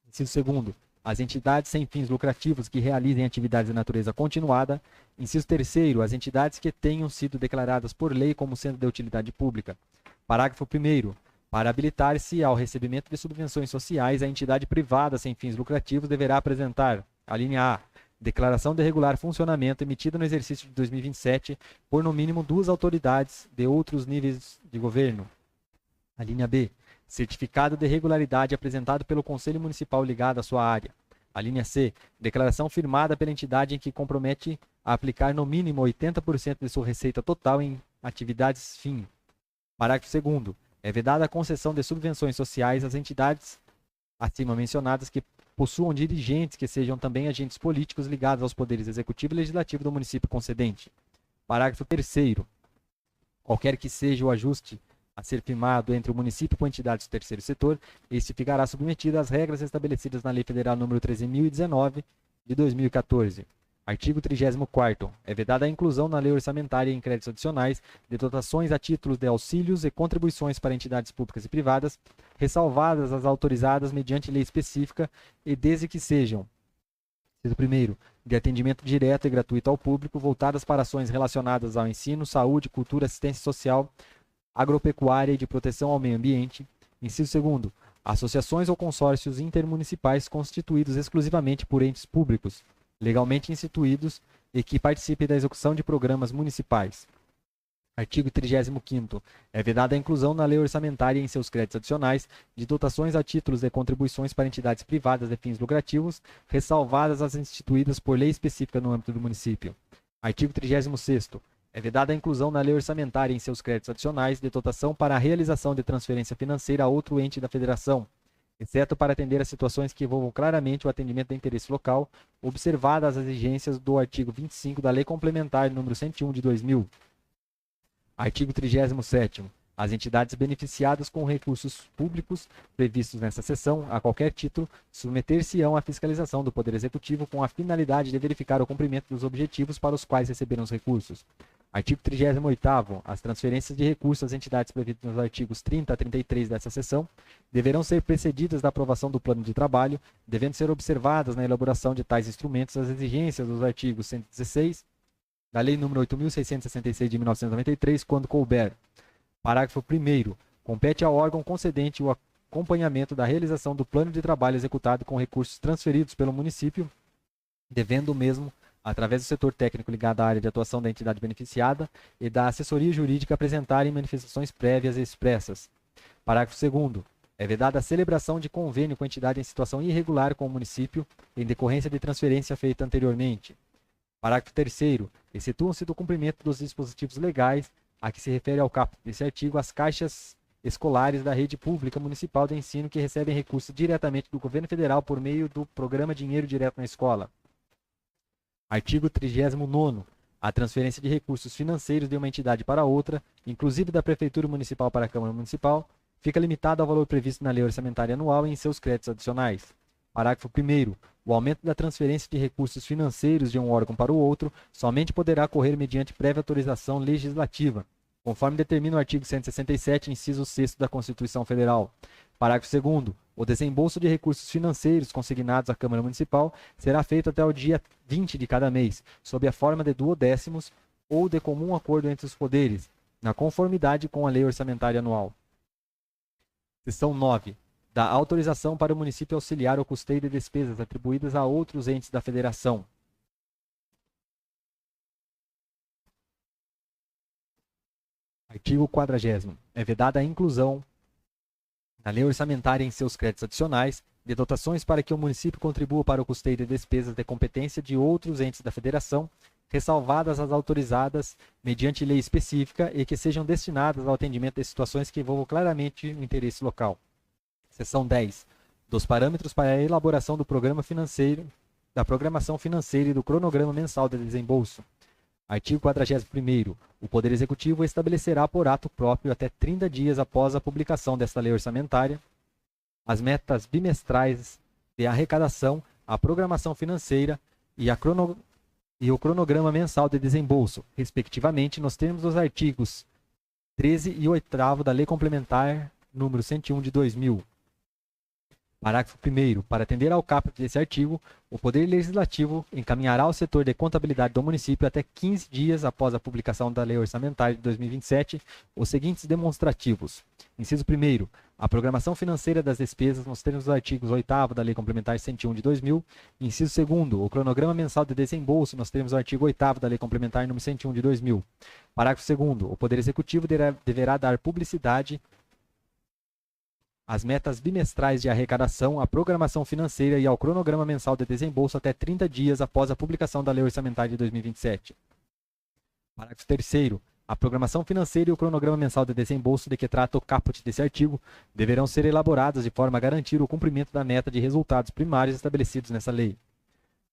Inciso 2º. As entidades sem fins lucrativos que realizem atividades de natureza continuada. Inciso 3º. As entidades que tenham sido declaradas por lei como sendo de utilidade pública. Parágrafo 1º. Para habilitar-se ao recebimento de subvenções sociais, a entidade privada sem fins lucrativos deverá apresentar, a linha A, declaração de regular funcionamento emitida no exercício de 2027 por no mínimo 2 autoridades de outros níveis de governo. A linha B, certificado de regularidade apresentado pelo Conselho Municipal ligado à sua área. A linha C, declaração firmada pela entidade em que compromete a aplicar no mínimo 80% de sua receita total em atividades fim. Parágrafo 2º. É vedada a concessão de subvenções sociais às entidades acima mencionadas que possuam dirigentes que sejam também agentes políticos ligados aos poderes executivo e legislativo do município concedente. Parágrafo 3º. Qualquer que seja o ajuste a ser firmado entre o município com entidades do terceiro setor, este ficará submetido às regras estabelecidas na Lei Federal nº 13.019, de 2014. Artigo 34º. É vedada a inclusão na lei orçamentária e em créditos adicionais de dotações a títulos de auxílios e contribuições para entidades públicas e privadas, ressalvadas as autorizadas mediante lei específica e desde que sejam, inciso 1º, de atendimento direto e gratuito ao público, voltadas para ações relacionadas ao ensino, saúde, cultura, assistência social, agropecuária e de proteção ao meio ambiente. Inciso 2º. Associações ou consórcios intermunicipais constituídos exclusivamente por entes públicos, legalmente instituídos e que participem da execução de programas municipais. Artigo 35º. É vedada a inclusão na lei orçamentária e em seus créditos adicionais de dotações a títulos de contribuições para entidades privadas de fins lucrativos, ressalvadas as instituídas por lei específica no âmbito do município. Artigo 36º. É vedada a inclusão na lei orçamentária e em seus créditos adicionais de dotação para a realização de transferência financeira a outro ente da federação, exceto para atender a situações que envolvam claramente o atendimento de interesse local, observadas as exigências do artigo 25 da Lei Complementar nº 101 de 2000. Artigo 37º. As entidades beneficiadas com recursos públicos previstos nesta seção, a qualquer título, submeter-se-ão à fiscalização do Poder Executivo com a finalidade de verificar o cumprimento dos objetivos para os quais receberam os recursos. Artigo 38º. As transferências de recursos às entidades previstas nos artigos 30 a 33 desta seção deverão ser precedidas da aprovação do plano de trabalho, devendo ser observadas na elaboração de tais instrumentos as exigências dos artigos 116 da Lei nº 8.666 de 1993, quando couber. Parágrafo 1º. Compete ao órgão concedente o acompanhamento da realização do plano de trabalho executado com recursos transferidos pelo município, devendo o mesmo, através do setor técnico ligado à área de atuação da entidade beneficiada e da assessoria jurídica, apresentarem manifestações prévias e expressas. Parágrafo 2º. É vedada a celebração de convênio com entidade em situação irregular com o município, em decorrência de transferência feita anteriormente. Parágrafo 3º. Excetuam-se do cumprimento dos dispositivos legais a que se refere ao caput desse artigo as caixas escolares da rede pública municipal de ensino que recebem recursos diretamente do governo federal por meio do programa Dinheiro Direto na Escola. Artigo 39º. A transferência de recursos financeiros de uma entidade para outra, inclusive da Prefeitura Municipal para a Câmara Municipal, fica limitada ao valor previsto na Lei Orçamentária Anual e em seus créditos adicionais. Parágrafo 1º. O aumento da transferência de recursos financeiros de um órgão para o outro somente poderá ocorrer mediante prévia autorização legislativa, conforme determina o artigo 167, inciso 6º da Constituição Federal. Parágrafo 2º. O desembolso de recursos financeiros consignados à Câmara Municipal será feito até o dia 20 de cada mês, sob a forma de duodécimos ou de comum acordo entre os poderes, na conformidade com a Lei Orçamentária Anual. Seção 9. Da autorização para o município auxiliar o custeio de despesas atribuídas a outros entes da Federação. Artigo 40º. É vedada a inclusão na lei orçamentária em seus créditos adicionais de dotações para que o município contribua para o custeio de despesas de competência de outros entes da Federação, ressalvadas as autorizadas mediante lei específica e que sejam destinadas ao atendimento de situações que envolvam claramente o interesse local. Seção 10. Dos parâmetros para a elaboração do programa financeiro, da programação financeira e do cronograma mensal de desembolso. Artigo 41º. O Poder Executivo estabelecerá por ato próprio até 30 dias após a publicação desta lei orçamentária as metas bimestrais de arrecadação, a programação financeira e o cronograma mensal de desembolso, respectivamente, nos termos dos artigos 13 e 8º da Lei Complementar número 101 de 2000. Parágrafo 1º. Para atender ao caput desse artigo, o Poder Legislativo encaminhará ao setor de contabilidade do município até 15 dias após a publicação da Lei Orçamentária de 2027 os seguintes demonstrativos. Inciso 1º. A programação financeira das despesas nos termos dos artigos 8º da Lei Complementar 101 de 2000. Inciso 2º. O cronograma mensal de desembolso nos termos do artigo 8º da Lei Complementar número 101 de 2000. Parágrafo 2º. O Poder Executivo deverá dar publicidade às metas bimestrais de arrecadação, à programação financeira e ao cronograma mensal de desembolso até 30 dias após a publicação da Lei Orçamentária de 2027. Parágrafo 3º. A programação financeira e o cronograma mensal de desembolso de que trata o caput desse artigo deverão ser elaborados de forma a garantir o cumprimento da meta de resultados primários estabelecidos nessa lei.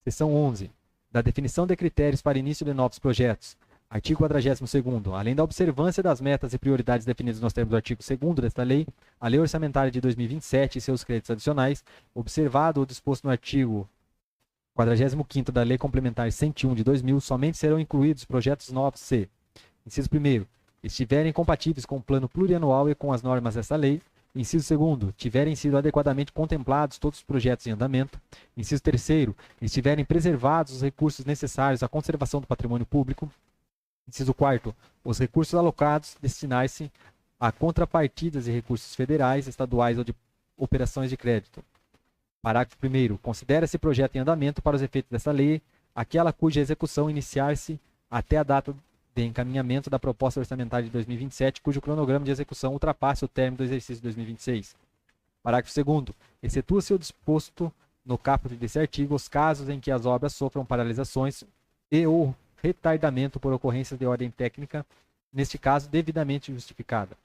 Seção 11. Da definição de critérios para início de novos projetos. Artigo 42º. Além da observância das metas e prioridades definidas nos termos do artigo 2º desta lei, a Lei Orçamentária de 2027 e seus créditos adicionais, observado o disposto no artigo 45º da Lei Complementar 101 de 2000, somente serão incluídos projetos novos se: inciso 1º, estiverem compatíveis com o plano plurianual e com as normas desta lei. Inciso 2º, tiverem sido adequadamente contemplados todos os projetos em andamento. Inciso 3º, estiverem preservados os recursos necessários à conservação do patrimônio público. Inciso 4º, os recursos alocados destinar-se a contrapartidas de recursos federais, estaduais ou de operações de crédito. Parágrafo 1º, considera-se projeto em andamento para os efeitos desta lei aquela cuja execução iniciar-se até a data de encaminhamento da proposta orçamentária de 2027, cujo cronograma de execução ultrapasse o término do exercício de 2026. Parágrafo 2º, excetua-se o disposto no caput desse artigo os casos em que as obras sofram paralisações e ou retardamento por ocorrências de ordem técnica, neste caso devidamente justificada.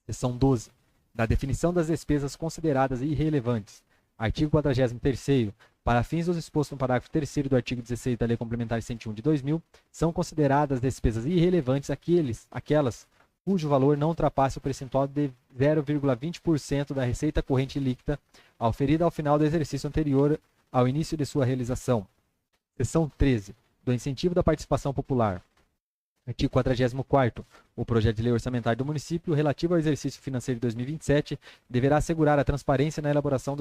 Seção 12. Da definição das despesas consideradas irrelevantes. Artigo 43º. Para fins dos expostos no parágrafo 3º do artigo 16 da Lei Complementar 101 de 2000, são consideradas despesas irrelevantes aquelas cujo valor não ultrapasse o percentual de 0,20% da receita corrente líquida auferida ao final do exercício anterior ao início de sua realização. Seção 13. Do incentivo da participação popular. Artigo 44º. O projeto de lei orçamentária do município relativo ao exercício financeiro de 2027 deverá assegurar a transparência na elaboração,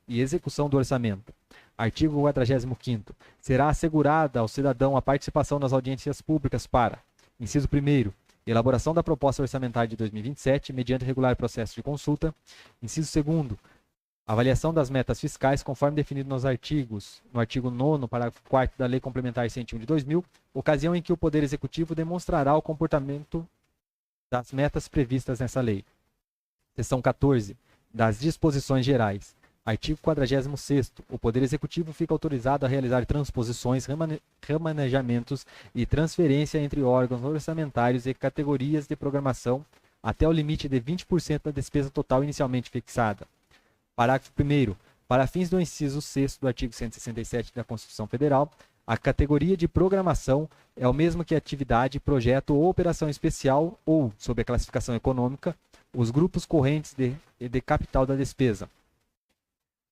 e execução do orçamento. Artigo 45º. Será assegurada ao cidadão a participação nas audiências públicas para: inciso 1º, elaboração da proposta orçamentária de 2027 mediante regular processo de consulta. Inciso 2º, avaliação das metas fiscais, conforme definido no artigo 9º, parágrafo 4º da Lei Complementar 101 de 2000, ocasião em que o Poder Executivo demonstrará o comportamento das metas previstas nessa lei. Seção 14. Das disposições gerais. Artigo 46º. O Poder Executivo fica autorizado a realizar transposições, remanejamentos e transferência entre órgãos orçamentários e categorias de programação até o limite de 20% da despesa total inicialmente fixada. Parágrafo 1º. Para fins do inciso 6º do artigo 167 da Constituição Federal, a categoria de programação é o mesmo que atividade, projeto ou operação especial ou, sob a classificação econômica, os grupos correntes de capital da despesa.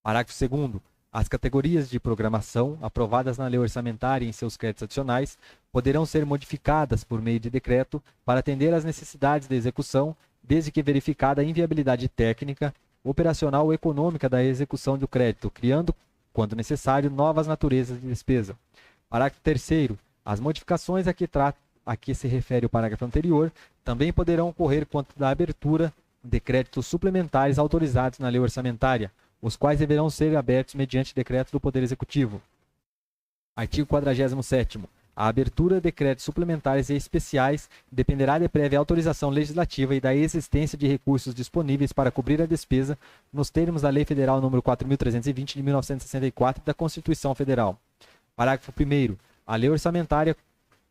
Parágrafo 2º. As categorias de programação aprovadas na lei orçamentária e em seus créditos adicionais poderão ser modificadas por meio de decreto para atender às necessidades da execução, desde que verificada a inviabilidade técnica, operacional ou econômica da execução do crédito, criando, quando necessário, novas naturezas de despesa. Parágrafo 3º. As modificações a que se refere o parágrafo anterior também poderão ocorrer quanto da abertura de créditos suplementares autorizados na lei orçamentária, os quais deverão ser abertos mediante decreto do Poder Executivo. Artigo 47º. A abertura de créditos suplementares e especiais dependerá de prévia autorização legislativa e da existência de recursos disponíveis para cobrir a despesa nos termos da Lei Federal nº 4.320 de 1964 e da Constituição Federal. Parágrafo 1º. A lei orçamentária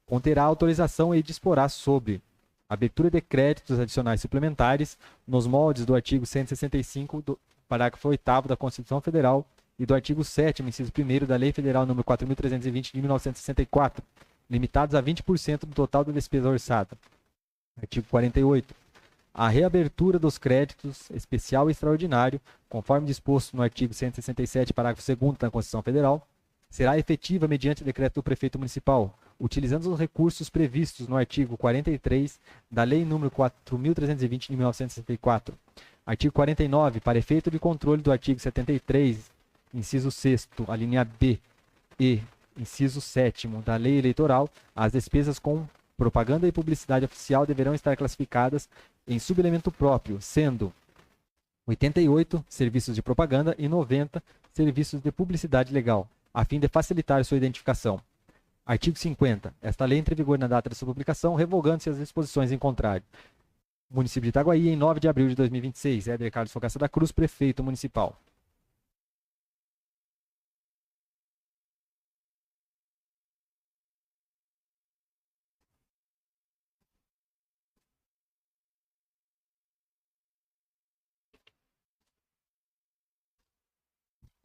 conterá autorização e disporá sobre abertura de créditos adicionais suplementares nos moldes do artigo 165 do parágrafo 8º da Constituição Federal e do artigo 7º, inciso 1º da Lei Federal nº 4.320 de 1964, limitados a 20% do total da despesa orçada. Artigo 48. A reabertura dos créditos especial e extraordinário, conforme disposto no artigo 167, parágrafo 2º da Constituição Federal, será efetiva mediante decreto do prefeito municipal, utilizando os recursos previstos no artigo 43 da Lei nº 4.320 de 1964. Artigo 49. Para efeito de controle do artigo 73, inciso 6º, alínea B e inciso 7º da Lei Eleitoral, as despesas com propaganda e publicidade oficial deverão estar classificadas em subelemento próprio, sendo 88 serviços de propaganda e 90 serviços de publicidade legal, a fim de facilitar sua identificação. Artigo 50. Esta lei entra em vigor na data de sua publicação, revogando-se as disposições em contrário. Município de Itaguaí, em 9 de abril de 2026. Éder Carlos Fogaça da Cruz, prefeito municipal.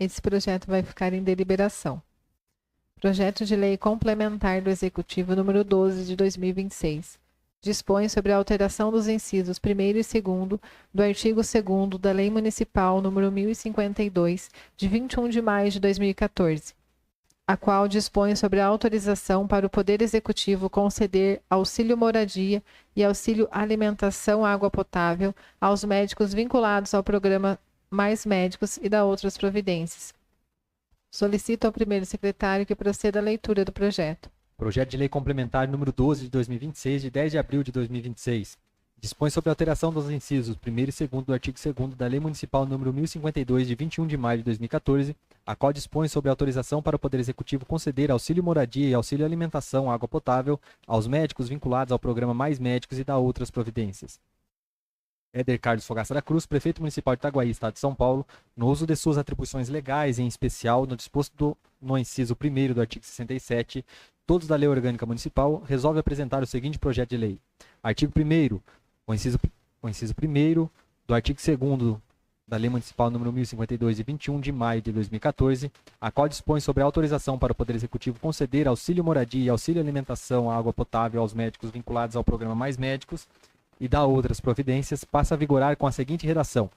Esse projeto vai ficar em deliberação. Projeto de Lei Complementar do Executivo número 12 de 2026. Dispõe sobre a alteração dos incisos 1º e 2º do artigo 2º da Lei Municipal número 1052, de 21 de maio de 2014, a qual dispõe sobre a autorização para o Poder Executivo conceder auxílio moradia e auxílio alimentação água potável aos médicos vinculados ao programa Mais Médicos e da outras providências. Solicito ao primeiro secretário que proceda à leitura do projeto. Projeto de Lei Complementar número 12 de 2026, de 10 de abril de 2026. Dispõe sobre a alteração dos incisos 1º e 2º do artigo 2º da Lei Municipal número 1052, de 21 de maio de 2014, a qual dispõe sobre a autorização para o Poder Executivo conceder auxílio moradia e auxílio alimentação água potável aos médicos vinculados ao programa Mais Médicos e da outras providências. Éder Carlos Fogaça da Cruz, prefeito municipal de Itaguaí, Estado de São Paulo, no uso de suas atribuições legais, em especial no disposto no inciso 1º do artigo 67, todos da Lei Orgânica Municipal, resolve apresentar o seguinte projeto de lei. Artigo 1º, o inciso 1º do artigo 2º da Lei Municipal número 1052, de 21 de maio de 2014, a qual dispõe sobre a autorização para o Poder Executivo conceder auxílio moradia e auxílio alimentação água potável aos médicos vinculados ao programa Mais Médicos e da outras providências, passa a vigorar com a seguinte redação.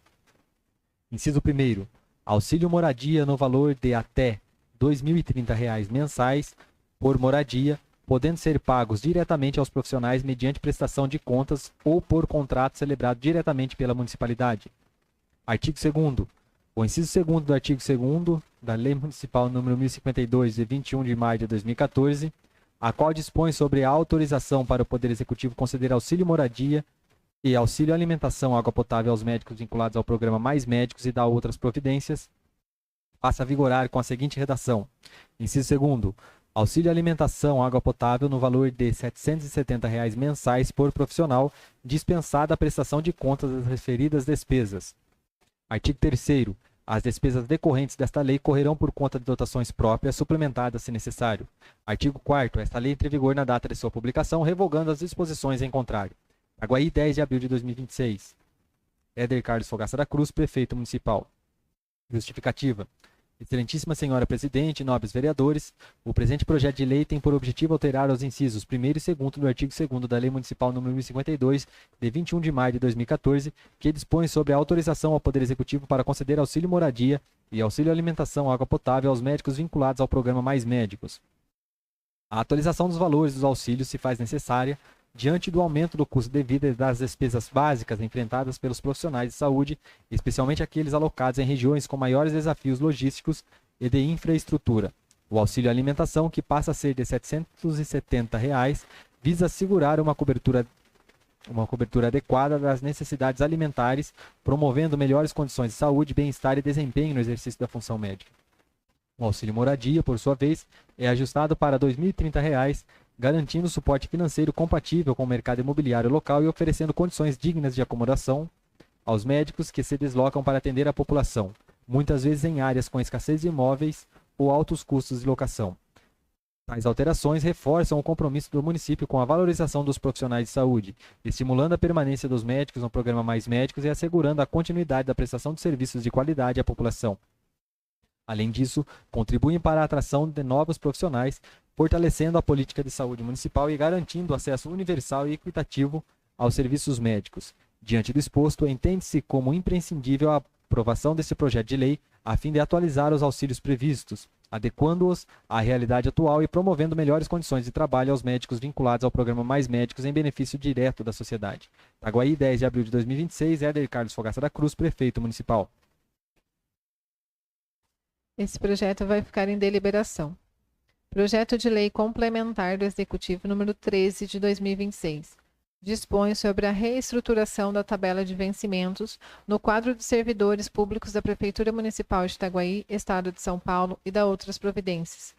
Inciso 1º. Auxílio moradia no valor de até R$ 2.030 mensais por moradia, podendo ser pagos diretamente aos profissionais mediante prestação de contas ou por contrato celebrado diretamente pela municipalidade. Artigo 2º. O inciso 2º do artigo 2º da Lei Municipal número 1052, de 21 de maio de 2014, a qual dispõe sobre a autorização para o Poder Executivo conceder auxílio moradia e auxílio alimentação água potável aos médicos vinculados ao programa Mais Médicos e da outras providências, passa a vigorar com a seguinte redação. Inciso 2º. Auxílio alimentação água potável no valor de R$ 770 mensais por profissional, dispensada a prestação de contas das referidas despesas. Artigo 3º. As despesas decorrentes desta lei correrão por conta de dotações próprias, suplementadas se necessário. Artigo 4º. Esta lei entra em vigor na data de sua publicação, revogando as disposições em contrário. Itaguaí, 10 de abril de 2026. Éder Carlos Fogaça da Cruz, prefeito municipal. Justificativa. Excelentíssima Senhora Presidente, nobres vereadores, o presente projeto de lei tem por objetivo alterar os incisos 1º e 2º do artigo 2º da Lei Municipal nº 1052, de 21 de maio de 2014, que dispõe sobre a autorização ao Poder Executivo para conceder auxílio moradia e auxílio alimentação água potável aos médicos vinculados ao programa Mais Médicos. A atualização dos valores dos auxílios se faz necessária diante do aumento do custo de vida e das despesas básicas enfrentadas pelos profissionais de saúde, especialmente aqueles alocados em regiões com maiores desafios logísticos e de infraestrutura. O auxílio alimentação, que passa a ser de R$ 770, visa assegurar uma cobertura adequada das necessidades alimentares, promovendo melhores condições de saúde, bem-estar e desempenho no exercício da função médica. O auxílio moradia, por sua vez, é ajustado para R$ 2.030, garantindo suporte financeiro compatível com o mercado imobiliário local e oferecendo condições dignas de acomodação aos médicos que se deslocam para atender a população, muitas vezes em áreas com escassez de imóveis ou altos custos de locação. Tais alterações reforçam o compromisso do município com a valorização dos profissionais de saúde, estimulando a permanência dos médicos no programa Mais Médicos e assegurando a continuidade da prestação de serviços de qualidade à população. Além disso, contribuem para a atração de novos profissionais, fortalecendo a política de saúde municipal e garantindo acesso universal e equitativo aos serviços médicos. Diante do exposto, entende-se como imprescindível a aprovação desse projeto de lei a fim de atualizar os auxílios previstos, adequando-os à realidade atual e promovendo melhores condições de trabalho aos médicos vinculados ao programa Mais Médicos em benefício direto da sociedade. Itaguaí, 10 de abril de 2026, Éder Carlos Fogaça da Cruz, Prefeito Municipal. Esse projeto vai ficar em deliberação. Projeto de Lei Complementar do Executivo número 13 de 2026. Dispõe sobre a reestruturação da tabela de vencimentos no quadro de servidores públicos da Prefeitura Municipal de Itaguaí, Estado de São Paulo e da outras providências.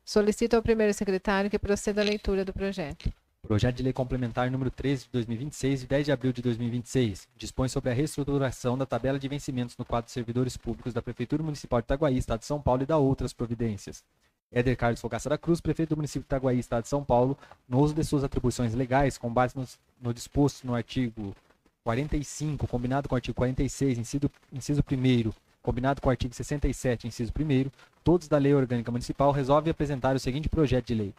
Solicito ao primeiro secretário que proceda à leitura do projeto. Projeto de Lei Complementar número 13 de 2026, de 10 de abril de 2026, dispõe sobre a reestruturação da tabela de vencimentos no quadro de servidores públicos da Prefeitura Municipal de Itaguaí, Estado de São Paulo e da outras providências. Éder Carlos Fogaça da Cruz, Prefeito do município de Itaguaí, Estado de São Paulo, no uso de suas atribuições legais, com base no disposto no artigo 45, combinado com o artigo 46, inciso 1º, combinado com o artigo 67, inciso 1º, todos da Lei Orgânica Municipal, resolve apresentar o seguinte projeto de lei.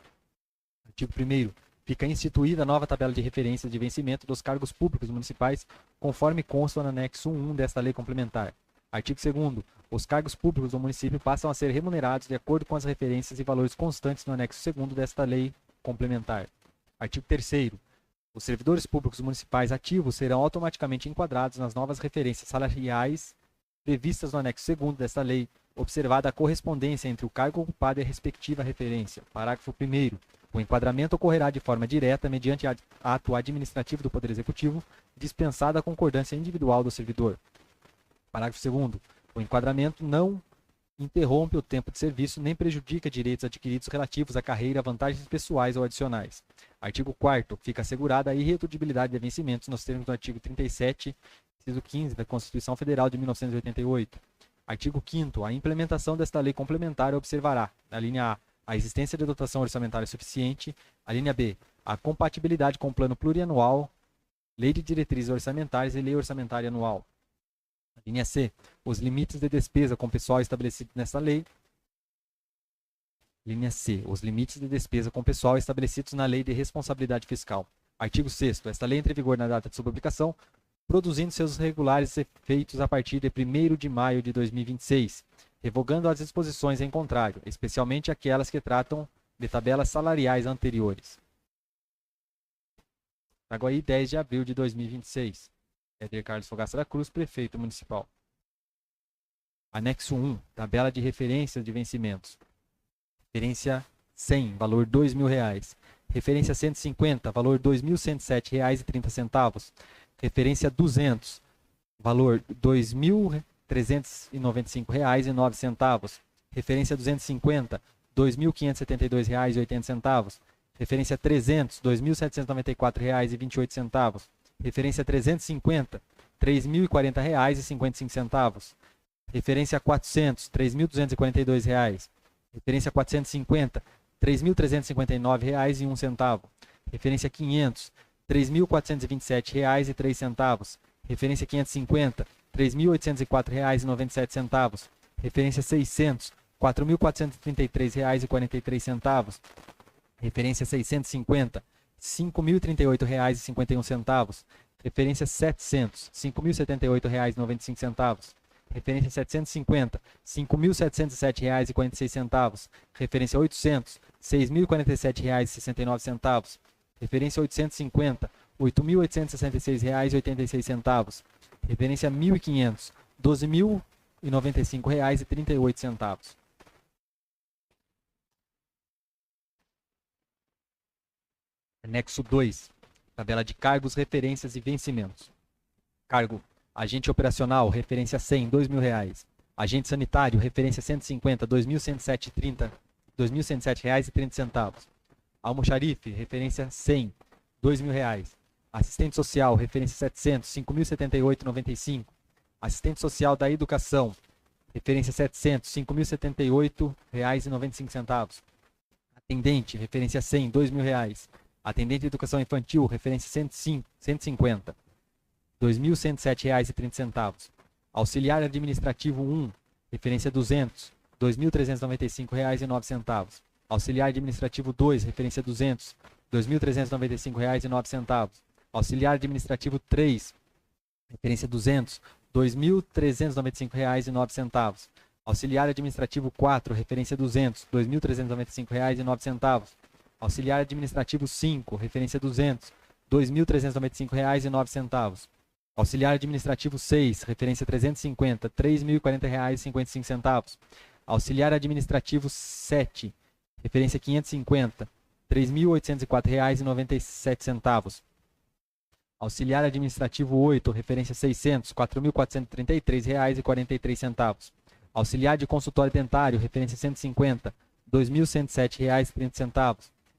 Artigo 1º. Fica instituída a nova tabela de referência de vencimento dos cargos públicos municipais, conforme consta no anexo 1 desta lei complementar. Artigo 2º. Os cargos públicos do município passam a ser remunerados de acordo com as referências e valores constantes no anexo 2º desta lei complementar. Artigo 3º. Os servidores públicos municipais ativos serão automaticamente enquadrados nas novas referências salariais previstas no anexo 2º desta lei, observada a correspondência entre o cargo ocupado e a respectiva referência. Parágrafo 1º. O enquadramento ocorrerá de forma direta mediante ato administrativo do Poder Executivo, dispensada a concordância individual do servidor. Parágrafo 2º. O enquadramento não interrompe o tempo de serviço nem prejudica direitos adquiridos relativos à carreira, vantagens pessoais ou adicionais. Artigo 4º. Fica assegurada a irredutibilidade de vencimentos nos termos do artigo 37, inciso 15 da Constituição Federal de 1988. Artigo 5º. A implementação desta lei complementar observará, na linha A, a existência de dotação orçamentária suficiente, a linha B, a compatibilidade com o plano plurianual, lei de diretrizes orçamentárias e lei orçamentária anual. A linha C, os limites de despesa com pessoal estabelecidos nesta lei. Linha C, os limites de despesa com pessoal estabelecidos na Lei de Responsabilidade Fiscal. Artigo 6º, esta lei entra em vigor na data de sua publicação, produzindo seus regulares efeitos a partir de 1º de maio de 2026, revogando as disposições em contrário, especialmente aquelas que tratam de tabelas salariais anteriores. Itaguaí, 10 de abril de 2026. Éder Carlos Fogaça da Cruz, Prefeito Municipal. Anexo 1, tabela de referência de vencimentos. Referência 100, valor R$ 2.000. Referência 150, valor R$ 2.107,30. Referência 200, valor R$ 2.395,09. Referência 250, R$ 2.572,80. Referência 300, R$ 2.794,28. Referência 350, R$ 3.040,55. Referência 400, R$ 3.242. Referência 450, R$ 3.359,01. Referência 500, R$ 3.427,03. Referência 550, R$ 3.804,97. referência 600, R$ 4.433,43. Referência 650, R$ 5.038,51. Referência 700, R$ 5.078,95. Referência 750, R$ 5.707,46. Referência 800, R$ 6.047,69. Referência 850, R$ 8.866,86. Referência 1.500, R$ 12.095,38. Anexo 2. Tabela de cargos, referências e vencimentos. Cargo: agente operacional, referência 100, R$ 2.000. Agente sanitário, referência 150, R$ 2.107,30. Almoxarife, referência 100, R$ 2.000. Assistente social, referência 700, R$ 5.078,95. Assistente social da educação, referência 700, R$ 5.078,95. Atendente, referência 100, R$ 2.000. Atendente de educação infantil, referência 150, R$ 2.107,30. Auxiliar administrativo 1, referência 200, R$ 2.395,09. Auxiliar administrativo 2, referência 200, R$ 2.395,09. Auxiliar administrativo 3, referência 200, R$ 2.395,09. Auxiliar administrativo 4, referência 200, R$ 2.395,09. Auxiliar administrativo 5, referência 200, R$ 2.395,09. Auxiliar administrativo 6, referência 350, R$ 3.040,55. Auxiliar administrativo 7, referência 550, R$ 3.804,97. Auxiliar administrativo 8, referência 600, R$ 4.433,43. Auxiliar de consultório dentário, referência 150, R$ 2.107,30.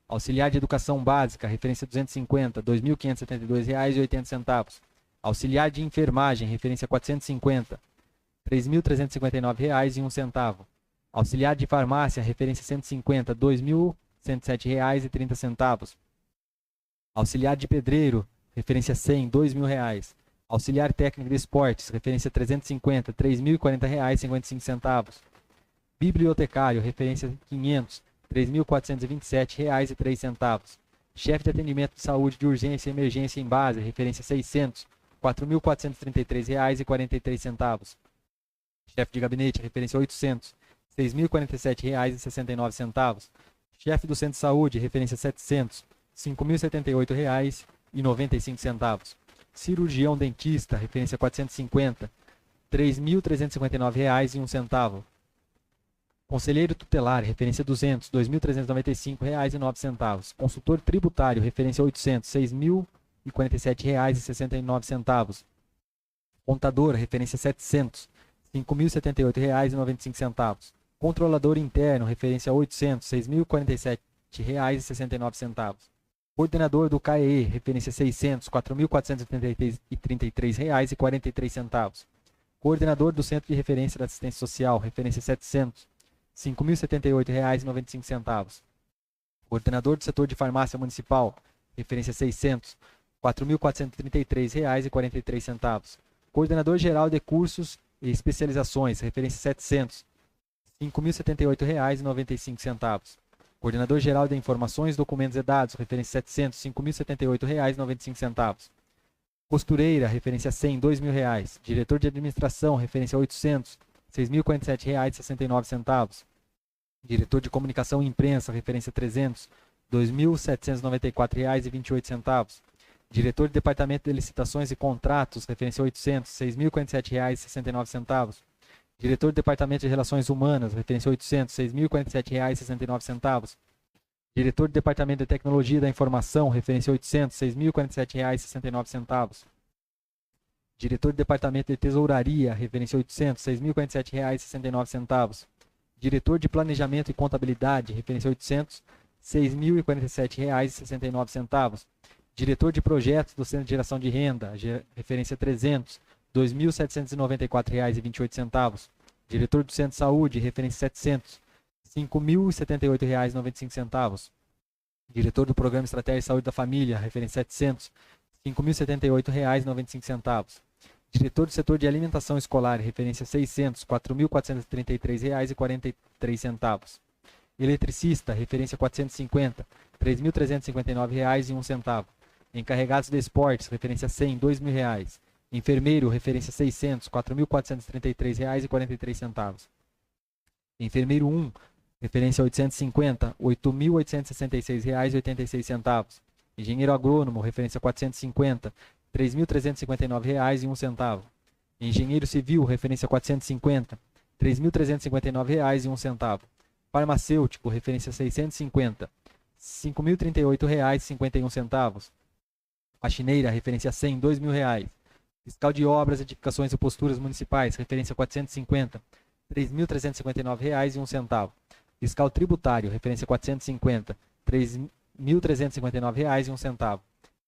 Auxiliar de educação básica, referência 250, R$ 2.572,80. Auxiliar de enfermagem, referência 450, R$ 3.359,01. Auxiliar de farmácia, referência 150, R$ 2.107,30. Auxiliar de pedreiro, referência 100, R$ 2.000. Auxiliar técnico de esportes, referência 350, R$ 3.040,55. Bibliotecário, referência 500, R$ 3.427,03. Chefe de atendimento de saúde de urgência e emergência em base, referência 600, R$ 4.433,43. Chefe de gabinete, referência 800, R$ 6.047,69. Chefe do centro de saúde, referência 700, R$ 5.078,95. Cirurgião dentista, referência 450, R$ 3.359,01. Conselheiro tutelar, referência 200, R$ 2.395,09. Consultor tributário, referência 800, R$ 6.047,69. Contador, referência 700, R$ 5.078,95. Controlador interno, referência 800, R$ 6.047,69. Coordenador do CAEE, referência 600, R$ 4.433,43. Coordenador do Centro de Referência da Assistência Social, referência 700, R$ 5.078,95. Coordenador do Setor de Farmácia Municipal, referência 600, R$ 4.433,43. Coordenador Geral de Cursos e Especializações, referência 700, R$ 5.078,95. Coordenador Geral de Informações, Documentos e Dados, referência 700, R$ 5.078,95. Costureira, referência 100, R$ 2.000. Diretor de Administração, referência 800, R$ 6.047,69. Diretor de Comunicação e Imprensa, referência 300, R$ 2.794,28. Diretor de Departamento de Licitações e Contratos, referência 800, R$ 6.047,69. Diretor do Departamento de Relações Humanas, referência 800, R$ 6.047,69. Diretor do Departamento de Tecnologia da Informação, referência 800, R$ 6.047,69. Diretor do Departamento de Tesouraria, referência 800, R$ 6.047,69. Diretor de Planejamento e Contabilidade, referência 800, R$ 6.047,69. Diretor de Projetos do Centro de Geração de Renda, referência 300, R$ 2.794,28. Diretor do Centro de Saúde, referência 700, R$ 5.078,95. Diretor do Programa Estratégia de Saúde da Família, referência 700, R$ 5.078,95. Diretor do setor de alimentação escolar, referência 600, R$ 4.433,43. Eletricista, referência 450, R$ 3.359,01. Encarregados de esportes, referência 100, R$ 2.000. Enfermeiro, referência 600, R$ 4.433,43. Enfermeiro 1, referência 850, R$ 8.866,86. Engenheiro agrônomo, referência 450, R$ 3.359,01. Engenheiro civil, referência 450, R$ 3.359,01. Farmacêutico, referência 650, R$ 5.038,51. Faxineira, referência 100, R$ 2.000. Fiscal de obras, edificações e posturas municipais, referência 450, R$ 3.359,01. Fiscal tributário, referência 450, R$ 3.359,01.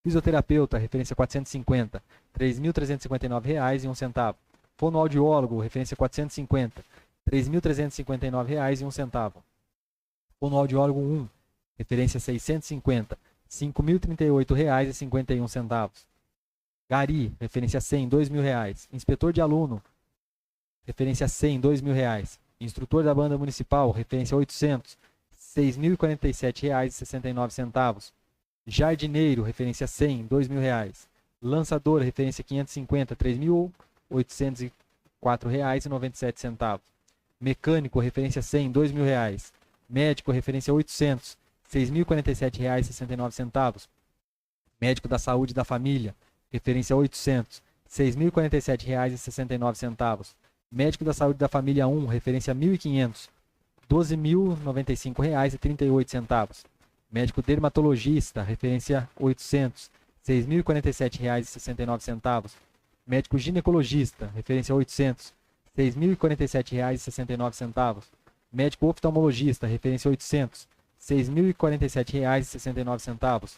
Fisioterapeuta, referência 450, R$ 3.359,01. Fonoaudiólogo, referência 450, R$ 3.359,01. Fonoaudiólogo 1, referência 650, R$ 5.038,51. Gari, referência 100, R$ 2.000. Inspetor de aluno, referência 100, R$ 2.000. Instrutor da banda municipal, referência 800, R$ 6.047,69. Jardineiro, referência 100, R$ 2.000. Lançador, referência 550, R$ 3.804,97. Mecânico, referência 100, R$ 2.000. Médico, referência 800, R$ 6.047,69. Médico da saúde da família, referência 800, R$ 6.047,69. Médico da saúde da família 1, referência 1.500, R$ 12.095,38. Médico dermatologista, referência 800, R$ 6.047,69. Médico ginecologista, referência 800, R$ 6.047,69. Médico oftalmologista, referência 800, R$ 6.047,69.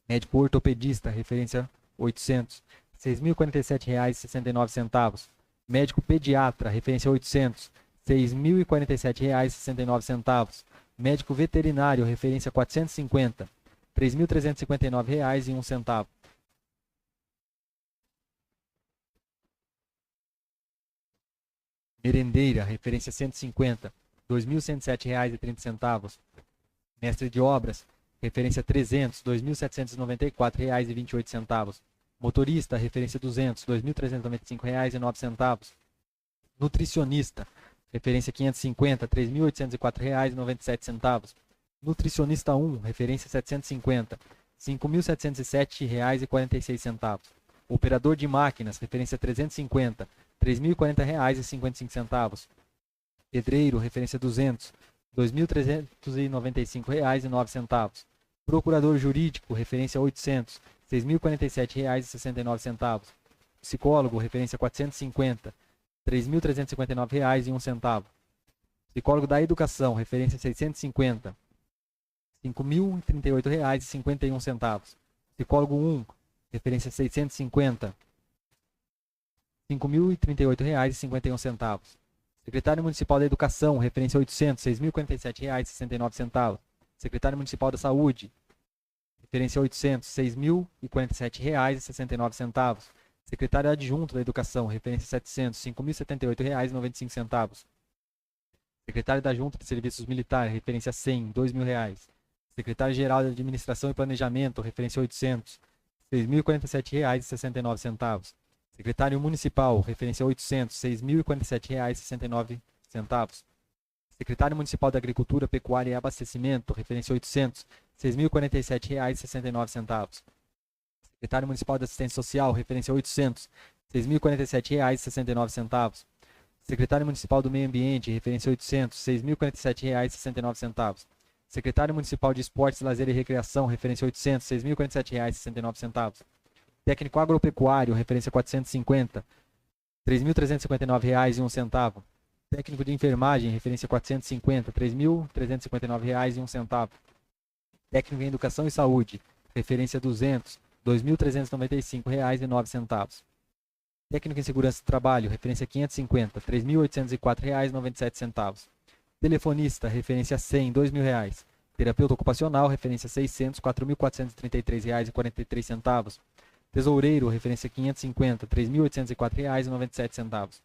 Médico ortopedista, referência 800, R$ 6.047,69. Médico pediatra, referência 800, R$ 6.047,69. Médico veterinário, referência 450, R$ 3.359,01. Merendeira, referência 150, R$ 2.107,30. Mestre de obras, referência 300, R$ 2.794,28. Motorista, referência 200, R$ 2.395,09. Nutricionista, referência 550, R$ 3.804,97. Nutricionista 1, referência 750, R$ 5.707,46. Operador de máquinas, referência 350, R$ 3.040,55. Pedreiro, referência 200, R$ 2.395,09. Procurador jurídico, referência 800, R$ 6.047,69. Psicólogo, referência 450, R$ 3.359,01. Psicólogo da educação, referência 650, R$ 5.038,51. Psicólogo 1, referência 650, R$ 5.038,51. Secretário Municipal da Educação, referência 800, R$ 6.047,69. Secretário Municipal da Saúde, referência 800, R$ 6.047,69. Secretário Adjunto da Educação, referência 700, R$ 5.078,95. Secretário da Junta de Serviços Militares, referência 100, R$ 2.000. Secretário-Geral de Administração e Planejamento, referência 800, R$ 6.047,69. Secretário Municipal, referência 800, R$ 6.047,69. Secretário Municipal da Agricultura, Pecuária e Abastecimento, referência 800, R$ 6.047,69. Secretário Municipal de Assistência Social, referência 800, R$ 6.047,69. Secretário Municipal do Meio Ambiente, referência 800, R$ 6.047,69. Secretário Municipal de Esportes, Lazer e Recreação, referência 800, R$ 6.047,69. Técnico Agropecuário, referência 450, R$ 3.359,01. Técnico de Enfermagem, referência 450, R$ 3.359,01. Técnico em Educação e Saúde, referência 200, R$ 2.395,09. Técnico em Segurança do Trabalho, referência 550, R$ 3.804,97. Telefonista, referência 100, R$ 2.000. Terapeuta Ocupacional, referência 600, R$ 4.433,43. Tesoureiro, referência 550, R$ 3.804,97.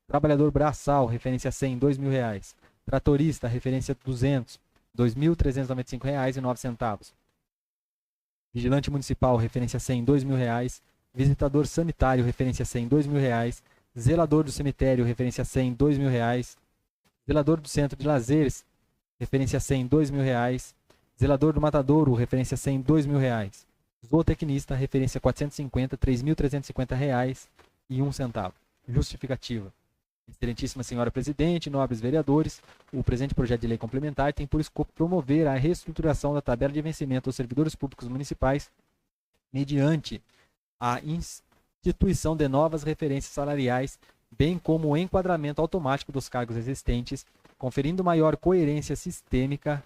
Trabalhador braçal, referência 100, R$ 2.000. Tratorista, referência 200, R$ 2.395,09. Vigilante municipal, referência 100, R$ 2.000. Visitador sanitário, referência 100, R$ 2.000. Zelador do cemitério, referência 100, R$ 2.000. Zelador do centro de lazeres, referência 100, R$ 2.000. Zelador do matadouro, referência 100, R$ 2.000. Zootecnista, referência 450, R$ 3.350,01. Justificativa. Excelentíssima Senhora Presidente, nobres vereadores, o presente projeto de lei complementar tem por escopo promover a reestruturação da tabela de vencimento aos servidores públicos municipais mediante a instituição de novas referências salariais, bem como o enquadramento automático dos cargos existentes, conferindo maior coerência sistêmica,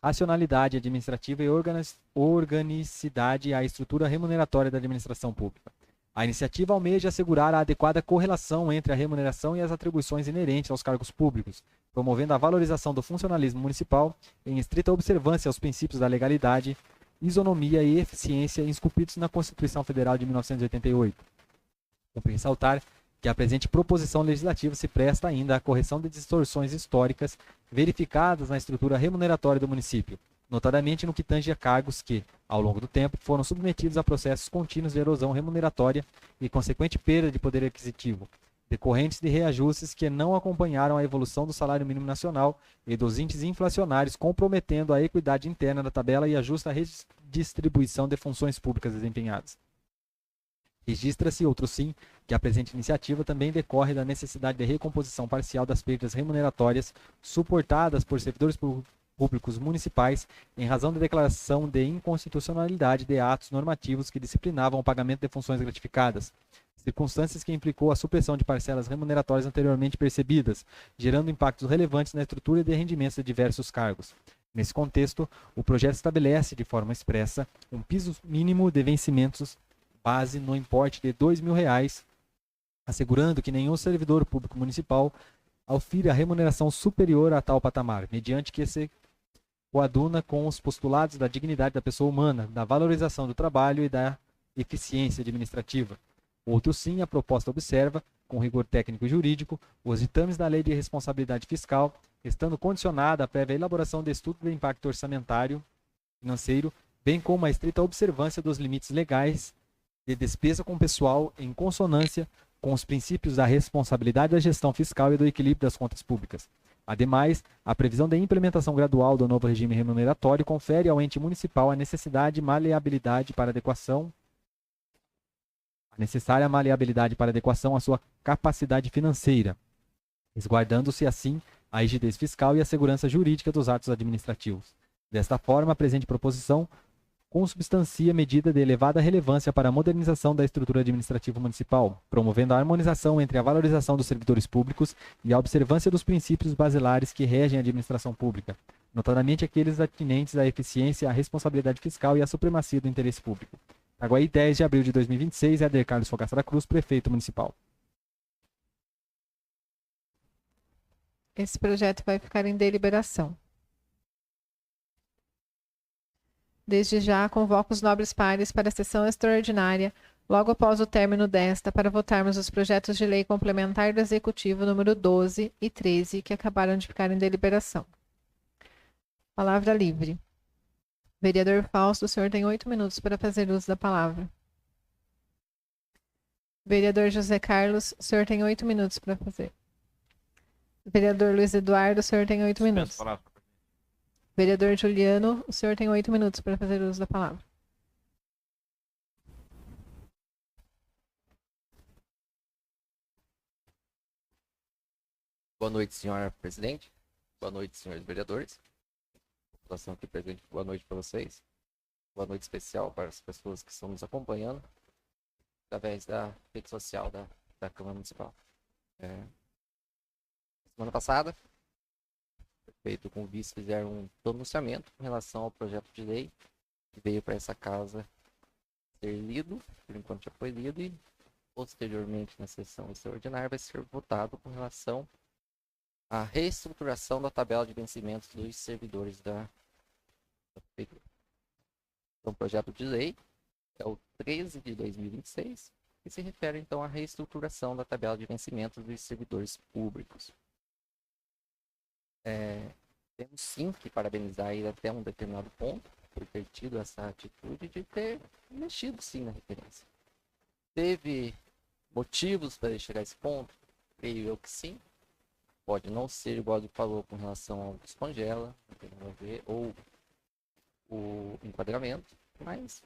racionalidade administrativa e organicidade à estrutura remuneratória da administração pública. A iniciativa almeja assegurar a adequada correlação entre a remuneração e as atribuições inerentes aos cargos públicos, promovendo a valorização do funcionalismo municipal em estrita observância aos princípios da legalidade, isonomia e eficiência esculpidos na Constituição Federal de 1988. Cumpre ressaltar que a presente proposição legislativa se presta ainda à correção de distorções históricas verificadas na estrutura remuneratória do município, notadamente no que tange a cargos que, ao longo do tempo, foram submetidos a processos contínuos de erosão remuneratória e consequente perda de poder aquisitivo, decorrentes de reajustes que não acompanharam a evolução do salário mínimo nacional e dos índices inflacionários, comprometendo a equidade interna da tabela e a justa redistribuição de funções públicas desempenhadas. Registra-se, outro sim, que a presente iniciativa também decorre da necessidade de recomposição parcial das perdas remuneratórias suportadas por servidores públicos municipais em razão da declaração de inconstitucionalidade de atos normativos que disciplinavam o pagamento de funções gratificadas, circunstâncias que implicou a supressão de parcelas remuneratórias anteriormente percebidas, gerando impactos relevantes na estrutura de rendimentos de diversos cargos. Nesse contexto, o projeto estabelece de forma expressa um piso mínimo de vencimentos base no importe de R$ 2.000, assegurando que nenhum servidor público municipal aufira remuneração superior a tal patamar, mediante que se coaduna com os postulados da dignidade da pessoa humana, da valorização do trabalho e da eficiência administrativa. Outro sim, a proposta observa, com rigor técnico e jurídico, os ditames da Lei de Responsabilidade Fiscal, estando condicionada à prévia elaboração de estudo de impacto orçamentário financeiro, bem como a estrita observância dos limites legais de despesa com pessoal em consonância com os princípios da responsabilidade da gestão fiscal e do equilíbrio das contas públicas. Ademais, a previsão da implementação gradual do novo regime remuneratório confere ao ente municipal a necessária maleabilidade para adequação à sua capacidade financeira, resguardando-se assim a rigidez fiscal e a segurança jurídica dos atos administrativos. Desta forma, a presente proposição consubstancia medida de elevada relevância para a modernização da estrutura administrativa municipal, promovendo a harmonização entre a valorização dos servidores públicos e a observância dos princípios basilares que regem a administração pública, notadamente aqueles atinentes à eficiência, à responsabilidade fiscal e à supremacia do interesse público. Itaguaí, 10 de abril de 2026, Éder Carlos Fogaça da Cruz, prefeito municipal. Esse projeto vai ficar em deliberação. Desde já, convoco os nobres pares para a sessão extraordinária, logo após o término desta, para votarmos os projetos de lei complementar do Executivo número 12 e 13, que acabaram de ficar em deliberação. Palavra livre. Vereador Fausto, o senhor tem 8 minutos para fazer uso da palavra. Vereador José Carlos, o senhor tem 8 minutos para fazer. Vereador Luiz Eduardo, o senhor tem 8 minutos. Vereador Juliano, o senhor tem 8 minutos para fazer uso da palavra. Boa noite, senhora presidente. Boa noite, senhores vereadores. População aqui presente, boa noite para vocês. Boa noite especial para as pessoas que estão nos acompanhando através da rede social da Câmara Municipal. Semana passada, o prefeito com o vice fizeram um pronunciamento com relação ao projeto de lei que veio para essa casa ser lido, por enquanto já foi lido, e posteriormente na sessão extraordinária vai ser votado com relação à reestruturação da tabela de vencimentos dos servidores da prefeitura. Então, o projeto de lei é o 13 de 2026, que se refere então à reestruturação da tabela de vencimentos dos servidores públicos. Temos sim que parabenizar ele até um determinado ponto por ter tido essa atitude de ter mexido sim na referência. Teve motivos para ele chegar a esse ponto? Creio eu que sim. Pode não ser igual ele falou com relação ao descongela, ou o enquadramento, mas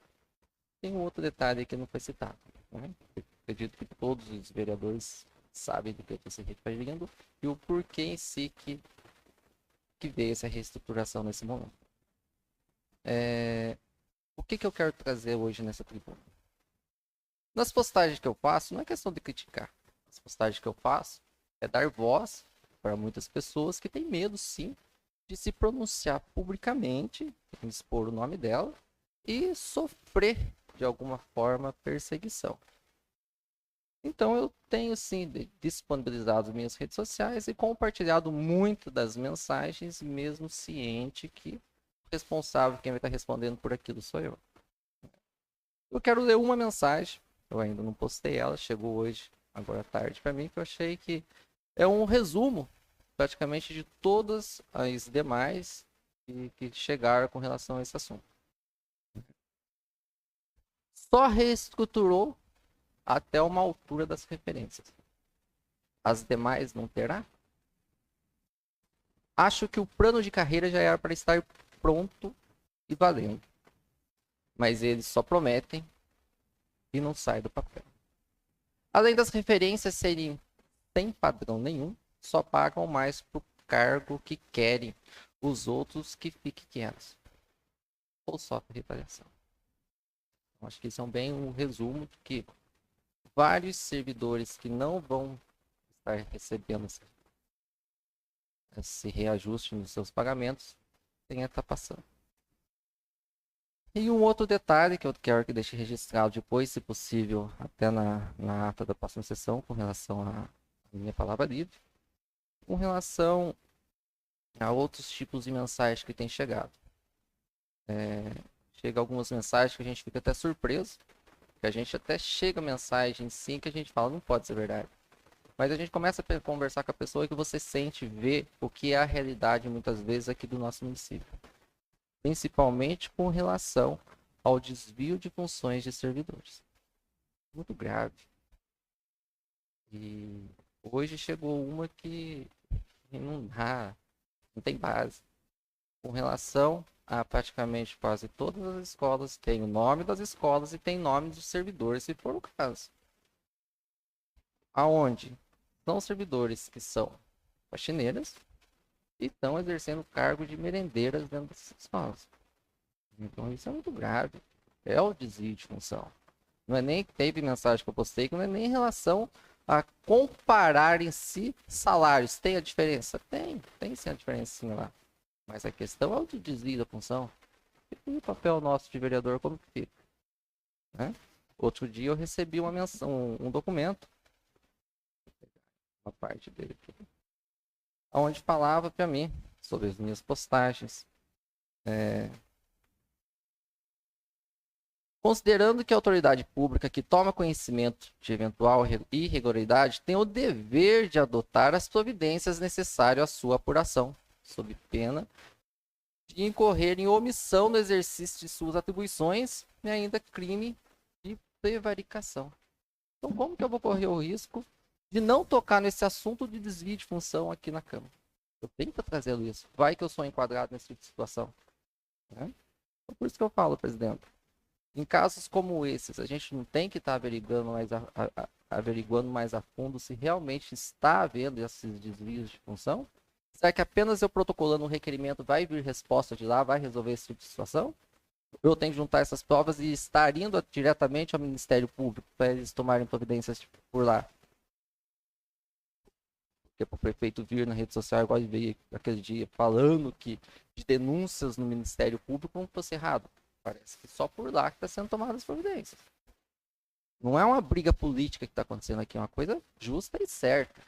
tem um outro detalhe que não foi citado. Né? Acredito que todos os vereadores sabem do que eu estou se referindo e o porquê em si que veio essa reestruturação nesse momento. O que eu quero trazer hoje nessa tribuna? Nas postagens que eu faço, não é questão de criticar. As postagens que eu faço é dar voz para muitas pessoas que têm medo, sim, de se pronunciar publicamente, expor o nome dela e sofrer, de alguma forma, perseguição. Então eu tenho, sim, disponibilizado minhas redes sociais e compartilhado muito das mensagens, mesmo ciente que o responsável, quem vai estar respondendo por aquilo sou eu. Eu quero ler uma mensagem, eu ainda não postei ela, chegou hoje, agora à tarde para mim, que eu achei que é um resumo, praticamente, de todas as demais que chegaram com relação a esse assunto. Só reestruturou até uma altura das referências. As demais não terá? Acho que o plano de carreira já era para estar pronto e valendo. Mas eles só prometem e não saem do papel. Além das referências serem sem padrão nenhum, só pagam mais pro cargo que querem, os outros que fiquem quietos. Ou sofrem retaliação. Então, acho que isso é bem um resumo de que vários servidores que não vão estar recebendo esse reajuste nos seus pagamentos têm a estar passando. E um outro detalhe que eu quero que deixe registrado depois, se possível, até na ata da próxima sessão, com relação à minha palavra livre, com relação a outros tipos de mensagens que têm chegado. Chega algumas mensagens que a gente fica até surpreso, que a gente até chega a mensagem sim que a gente fala, não pode ser verdade. Mas a gente começa a conversar com a pessoa que você sente, ver o que é a realidade muitas vezes aqui do nosso município. Principalmente com relação ao desvio de funções de servidores. Muito grave. E hoje chegou uma que não tem base. Com relação a praticamente quase todas as escolas, tem o nome das escolas e tem nome dos servidores, se for o caso. Aonde são servidores que são faxineiras e estão exercendo o cargo de merendeiras dentro dessas escolas. Então isso é muito grave. É o desvio de função. Não é nem que teve mensagem que eu postei, que não é nem em relação a comparar em si salários. Tem a diferença? Tem sim a diferença sim lá. Mas a questão é o desvio da função. E o papel nosso de vereador como que fica? Né? Outro dia eu recebi uma menção, um documento, uma parte dele aqui, onde falava para mim sobre as minhas postagens. Considerando que a autoridade pública que toma conhecimento de eventual irregularidade tem o dever de adotar as providências necessárias à sua apuração, sob pena de incorrer em omissão no exercício de suas atribuições e ainda crime de prevaricação. Então, como que eu vou correr o risco de não tocar nesse assunto de desvio de função aqui na Câmara? Eu tenho que trazer isso. Vai que eu sou enquadrado nesse tipo de situação. Né? Então, por isso que eu falo, presidente. Em casos como esses, a gente não tem que estar averiguando mais a fundo se realmente está havendo esses desvios de função? Será que apenas eu protocolando um requerimento vai vir resposta de lá, vai resolver esse tipo de situação? Eu tenho que juntar essas provas e estar indo diretamente ao Ministério Público para eles tomarem providências por lá? Porque para o prefeito vir na rede social, igual ele veio aquele dia, falando que de denúncias no Ministério Público não fosse errado. Parece que só por lá que está sendo tomadas as providências. Não é uma briga política que está acontecendo aqui, é uma coisa justa e certa.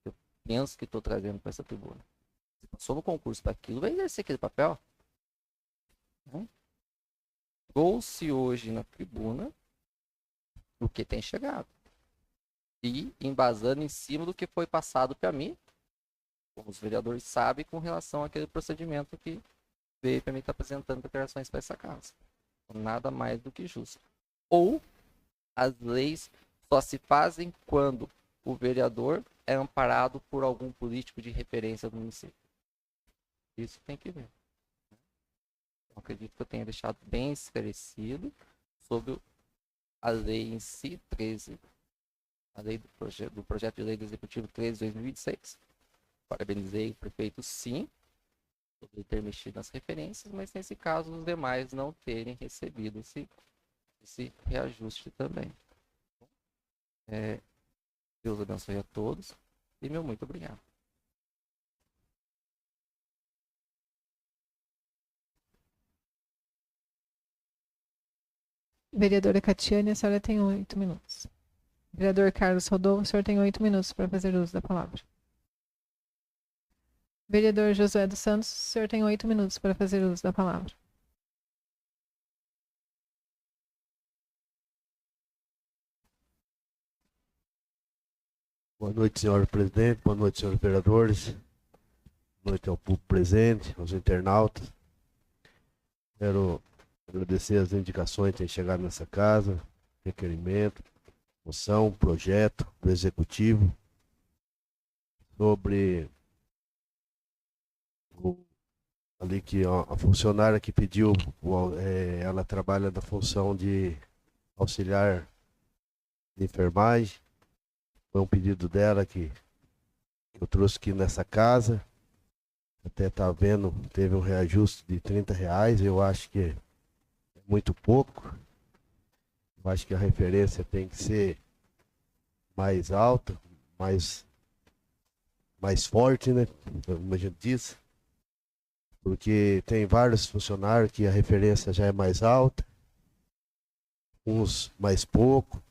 Eu penso que estou trazendo para essa tribuna. Se passou no concurso para aquilo, vai exercer aquele papel. Julgou-se hoje na tribuna o que tem chegado. E embasando em cima do que foi passado para mim, como os vereadores sabem, com relação àquele procedimento que veio para mim estar apresentando declarações para essa casa. Nada mais do que justo. Ou as leis só se fazem quando o vereador é amparado por algum político de referência do município. Isso tem que ver. Eu acredito que eu tenha deixado bem esclarecido sobre a lei em si, 13, a lei do projeto de lei do Executivo 13 de 2026. Parabenizei o prefeito, sim, por ele ter mexido nas referências, mas nesse caso os demais não terem recebido esse reajuste também. Deus abençoe a todos e meu muito obrigado. Vereadora Catiane, a senhora tem 8 minutos. Vereador Carlos Rodolfo, o senhor tem 8 minutos para fazer uso da palavra. Vereador Josué dos Santos, o senhor tem 8 minutos para fazer uso da palavra. Boa noite, senhor presidente. Boa noite, senhores vereadores. Boa noite ao público presente, aos internautas. Quero agradecer as indicações que têm chegado nessa casa, requerimento, moção, projeto do Executivo sobre ali que a funcionária que pediu, ela trabalha na função de auxiliar de enfermagem. Foi um pedido dela que eu trouxe aqui nessa casa. Até tá vendo, teve um reajuste de R$30. Eu acho que é muito pouco. Eu acho que a referência tem que ser mais alta, mais forte, né? Como a gente diz. Porque tem vários funcionários que a referência já é mais alta, uns mais pouco.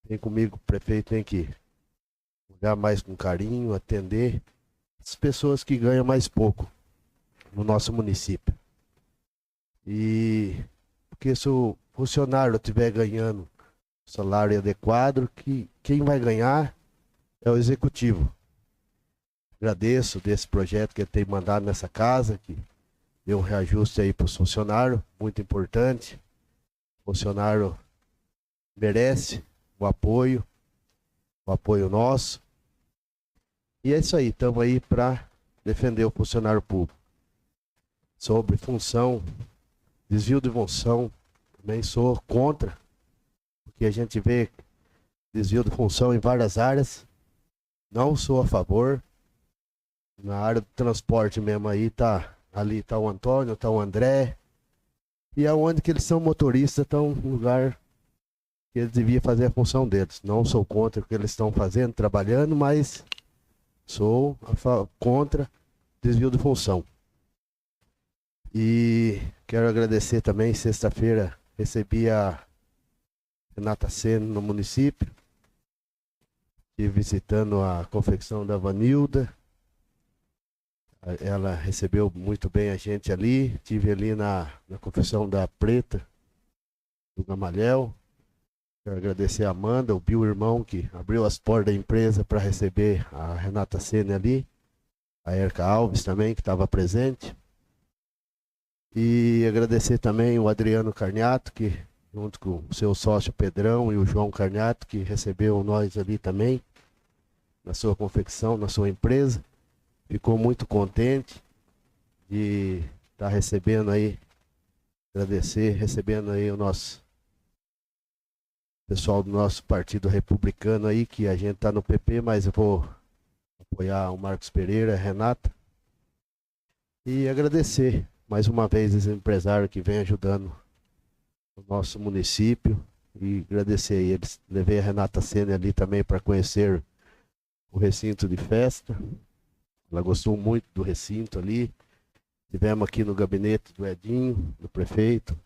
Tem comigo, o prefeito tem que olhar mais com carinho, atender as pessoas que ganham mais pouco no nosso município. E porque se o funcionário estiver ganhando salário adequado, quem vai ganhar é o executivo. Agradeço desse projeto que ele tem mandado nessa casa, que deu um reajuste aí para os funcionários, muito importante. O funcionário merece o apoio nosso. E é isso aí, estamos aí para defender o funcionário público. Sobre função, desvio de função, também sou contra, porque a gente vê desvio de função em várias áreas. Não sou a favor. Na área do transporte mesmo aí ali tá o Antônio, tá o André. E aonde que eles são motoristas, estão no lugar que eles deviam fazer a função deles. Não sou contra o que eles estão fazendo, trabalhando, mas sou contra desvio de função. E quero agradecer também, sexta-feira recebi a Renata Sena no município. Estive visitando a confecção da Vanilda. Ela recebeu muito bem a gente ali. Estive ali na confecção da Preta, do Gamaliel. Quero agradecer a Amanda, o Bill irmão, que abriu as portas da empresa para receber a Renata Sena ali. A Erika Alves também, que estava presente. E agradecer também o Adriano Carniato, que junto com o seu sócio Pedrão e o João Carniato, que recebeu nós ali também, na sua confecção, na sua empresa. Ficou muito contente de estar recebendo aí, recebendo aí o nosso pessoal do nosso partido republicano aí, que a gente tá no PP, mas eu vou apoiar o Marcos Pereira, a Renata. E agradecer mais uma vez esse empresário que vem ajudando o nosso município. E agradecer a eles. Levei a Renata Sena ali também para conhecer o recinto de festa. Ela gostou muito do recinto ali. Tivemos aqui no gabinete do Edinho, do prefeito,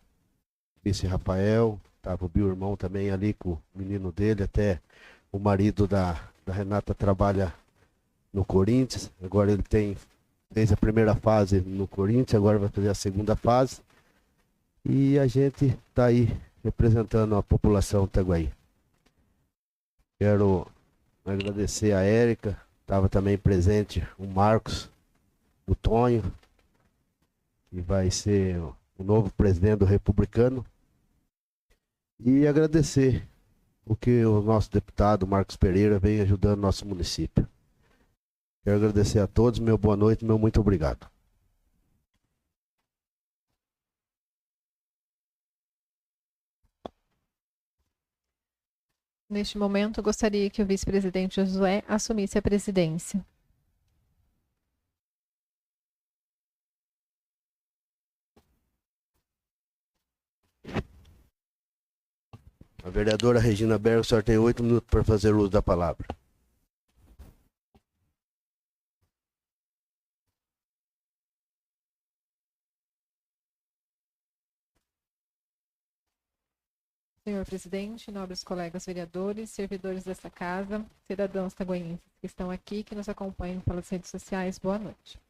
vice Rafael. Estava o Bill irmão também ali com o menino dele. Até o marido da Renata trabalha no Corinthians. Agora ele fez a primeira fase no Corinthians, agora vai fazer a segunda fase. E a gente está aí representando a população de Itaguaí. Quero agradecer a Érica, estava também presente o Marcos, o Tonho, que vai ser o novo presidente do Republicano. E agradecer o que o nosso deputado Marcos Pereira vem ajudando o nosso município. Quero agradecer a todos, meu boa noite, meu muito obrigado. Neste momento, gostaria que o vice-presidente Josué assumisse a presidência. A vereadora Regina Bergo, a senhora tem 8 minutos para fazer uso da palavra. Senhor presidente, nobres colegas vereadores, servidores desta casa, cidadãos taguaienses que estão aqui, que nos acompanham pelas redes sociais, boa noite.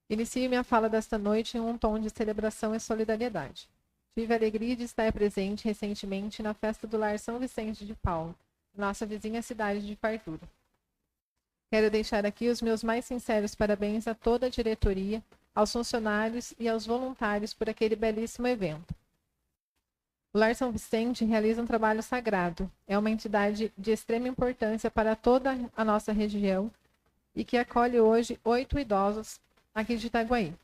Inicio minha fala desta noite em um tom de celebração e solidariedade. Tive a alegria de estar presente recentemente na festa do Lar São Vicente de Paulo, nossa vizinha cidade de Fartura. Quero deixar aqui os meus mais sinceros parabéns a toda a diretoria, aos funcionários e aos voluntários por aquele belíssimo evento. O Lar São Vicente realiza um trabalho sagrado. É uma entidade de extrema importância para toda a nossa região e que acolhe hoje 8 idosos aqui de Itaguaí.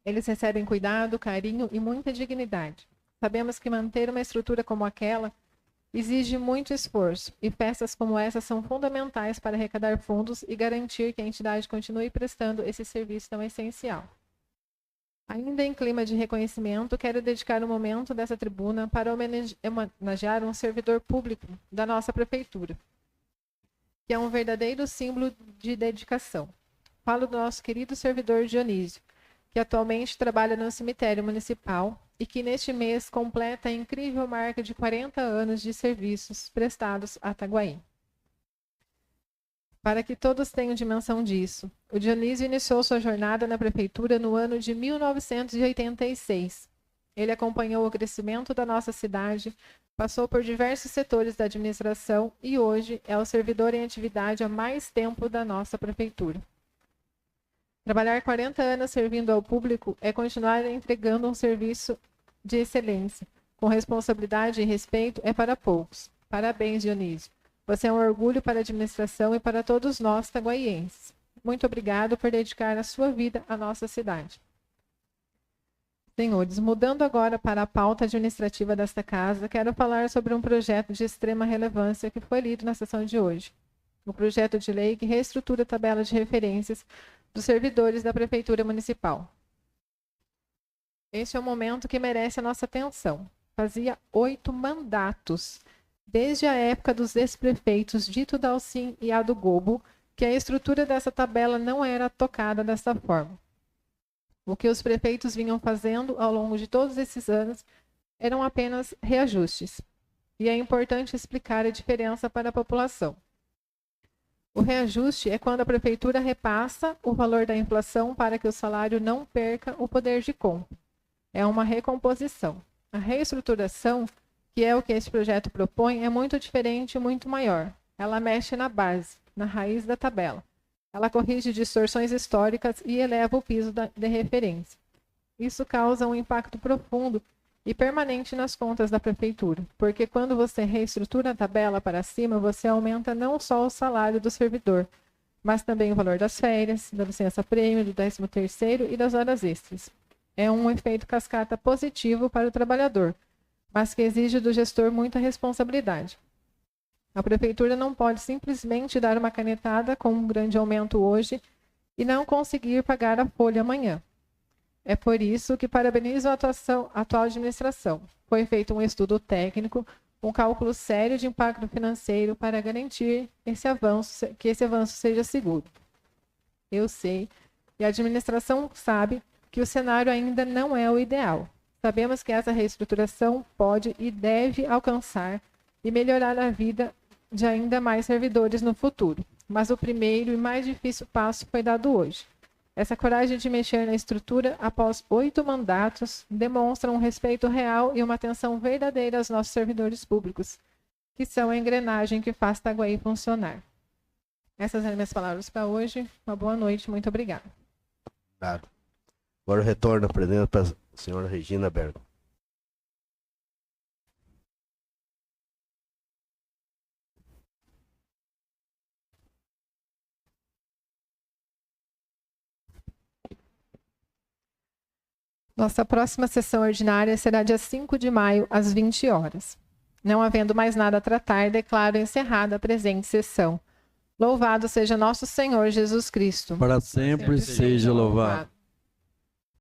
Eles recebem cuidado, carinho e muita dignidade. Sabemos que manter uma estrutura como aquela exige muito esforço e festas como essa são fundamentais para arrecadar fundos e garantir que a entidade continue prestando esse serviço tão essencial. Ainda em clima de reconhecimento, quero dedicar um momento dessa tribuna para homenagear um servidor público da nossa prefeitura, que é um verdadeiro símbolo de dedicação. Falo do nosso querido servidor Dionísio, que atualmente trabalha no cemitério municipal e que neste mês completa a incrível marca de 40 anos de serviços prestados a Itaguaí. Para que todos tenham dimensão disso, o Dionísio iniciou sua jornada na prefeitura no ano de 1986. Ele acompanhou o crescimento da nossa cidade, passou por diversos setores da administração e hoje é o servidor em atividade há mais tempo da nossa prefeitura. Trabalhar 40 anos servindo ao público é continuar entregando um serviço de excelência, com responsabilidade e respeito é para poucos. Parabéns, Dionísio. Você é um orgulho para a administração e para todos nós taguaienses. Muito obrigado por dedicar a sua vida à nossa cidade. Senhores, mudando agora para a pauta administrativa desta casa, quero falar sobre um projeto de extrema relevância que foi lido na sessão de hoje. O projeto de lei que reestrutura a tabela de referências dos servidores da Prefeitura Municipal. Este é um momento que merece a nossa atenção. Fazia 8 mandatos, desde a época dos ex-prefeitos Dito Dalcin e Ado Gobo, que a estrutura dessa tabela não era tocada dessa forma. O que os prefeitos vinham fazendo ao longo de todos esses anos eram apenas reajustes. E é importante explicar a diferença para a população. O reajuste é quando a prefeitura repassa o valor da inflação para que o salário não perca o poder de compra. É uma recomposição. A reestruturação, que é o que esse projeto propõe, é muito diferente e muito maior. Ela mexe na base, na raiz da tabela. Ela corrige distorções históricas e eleva o piso de referência. Isso causa um impacto profundo e permanente nas contas da prefeitura, porque quando você reestrutura a tabela para cima, você aumenta não só o salário do servidor, mas também o valor das férias, da licença-prêmio, do 13º e das horas extras. É um efeito cascata positivo para o trabalhador, mas que exige do gestor muita responsabilidade. A prefeitura não pode simplesmente dar uma canetada com um grande aumento hoje e não conseguir pagar a folha amanhã. É por isso que parabenizo a atual administração. Foi feito um estudo técnico, um cálculo sério de impacto financeiro para garantir que esse avanço seja seguro. Eu sei, e a administração sabe, que o cenário ainda não é o ideal. Sabemos que essa reestruturação pode e deve alcançar e melhorar a vida de ainda mais servidores no futuro. Mas o primeiro e mais difícil passo foi dado hoje. Essa coragem de mexer na estrutura após 8 mandatos demonstra um respeito real e uma atenção verdadeira aos nossos servidores públicos, que são a engrenagem que faz Itaguaí funcionar. Essas eram minhas palavras para hoje. Uma boa noite, muito obrigada. Obrigado. Agora eu retorno a presença para a senhora Regina Bergamo. Nossa próxima sessão ordinária será dia 5 de maio, às 20 horas. Não havendo mais nada a tratar, declaro encerrada a presente sessão. Louvado seja nosso Senhor Jesus Cristo. Para sempre seja louvado.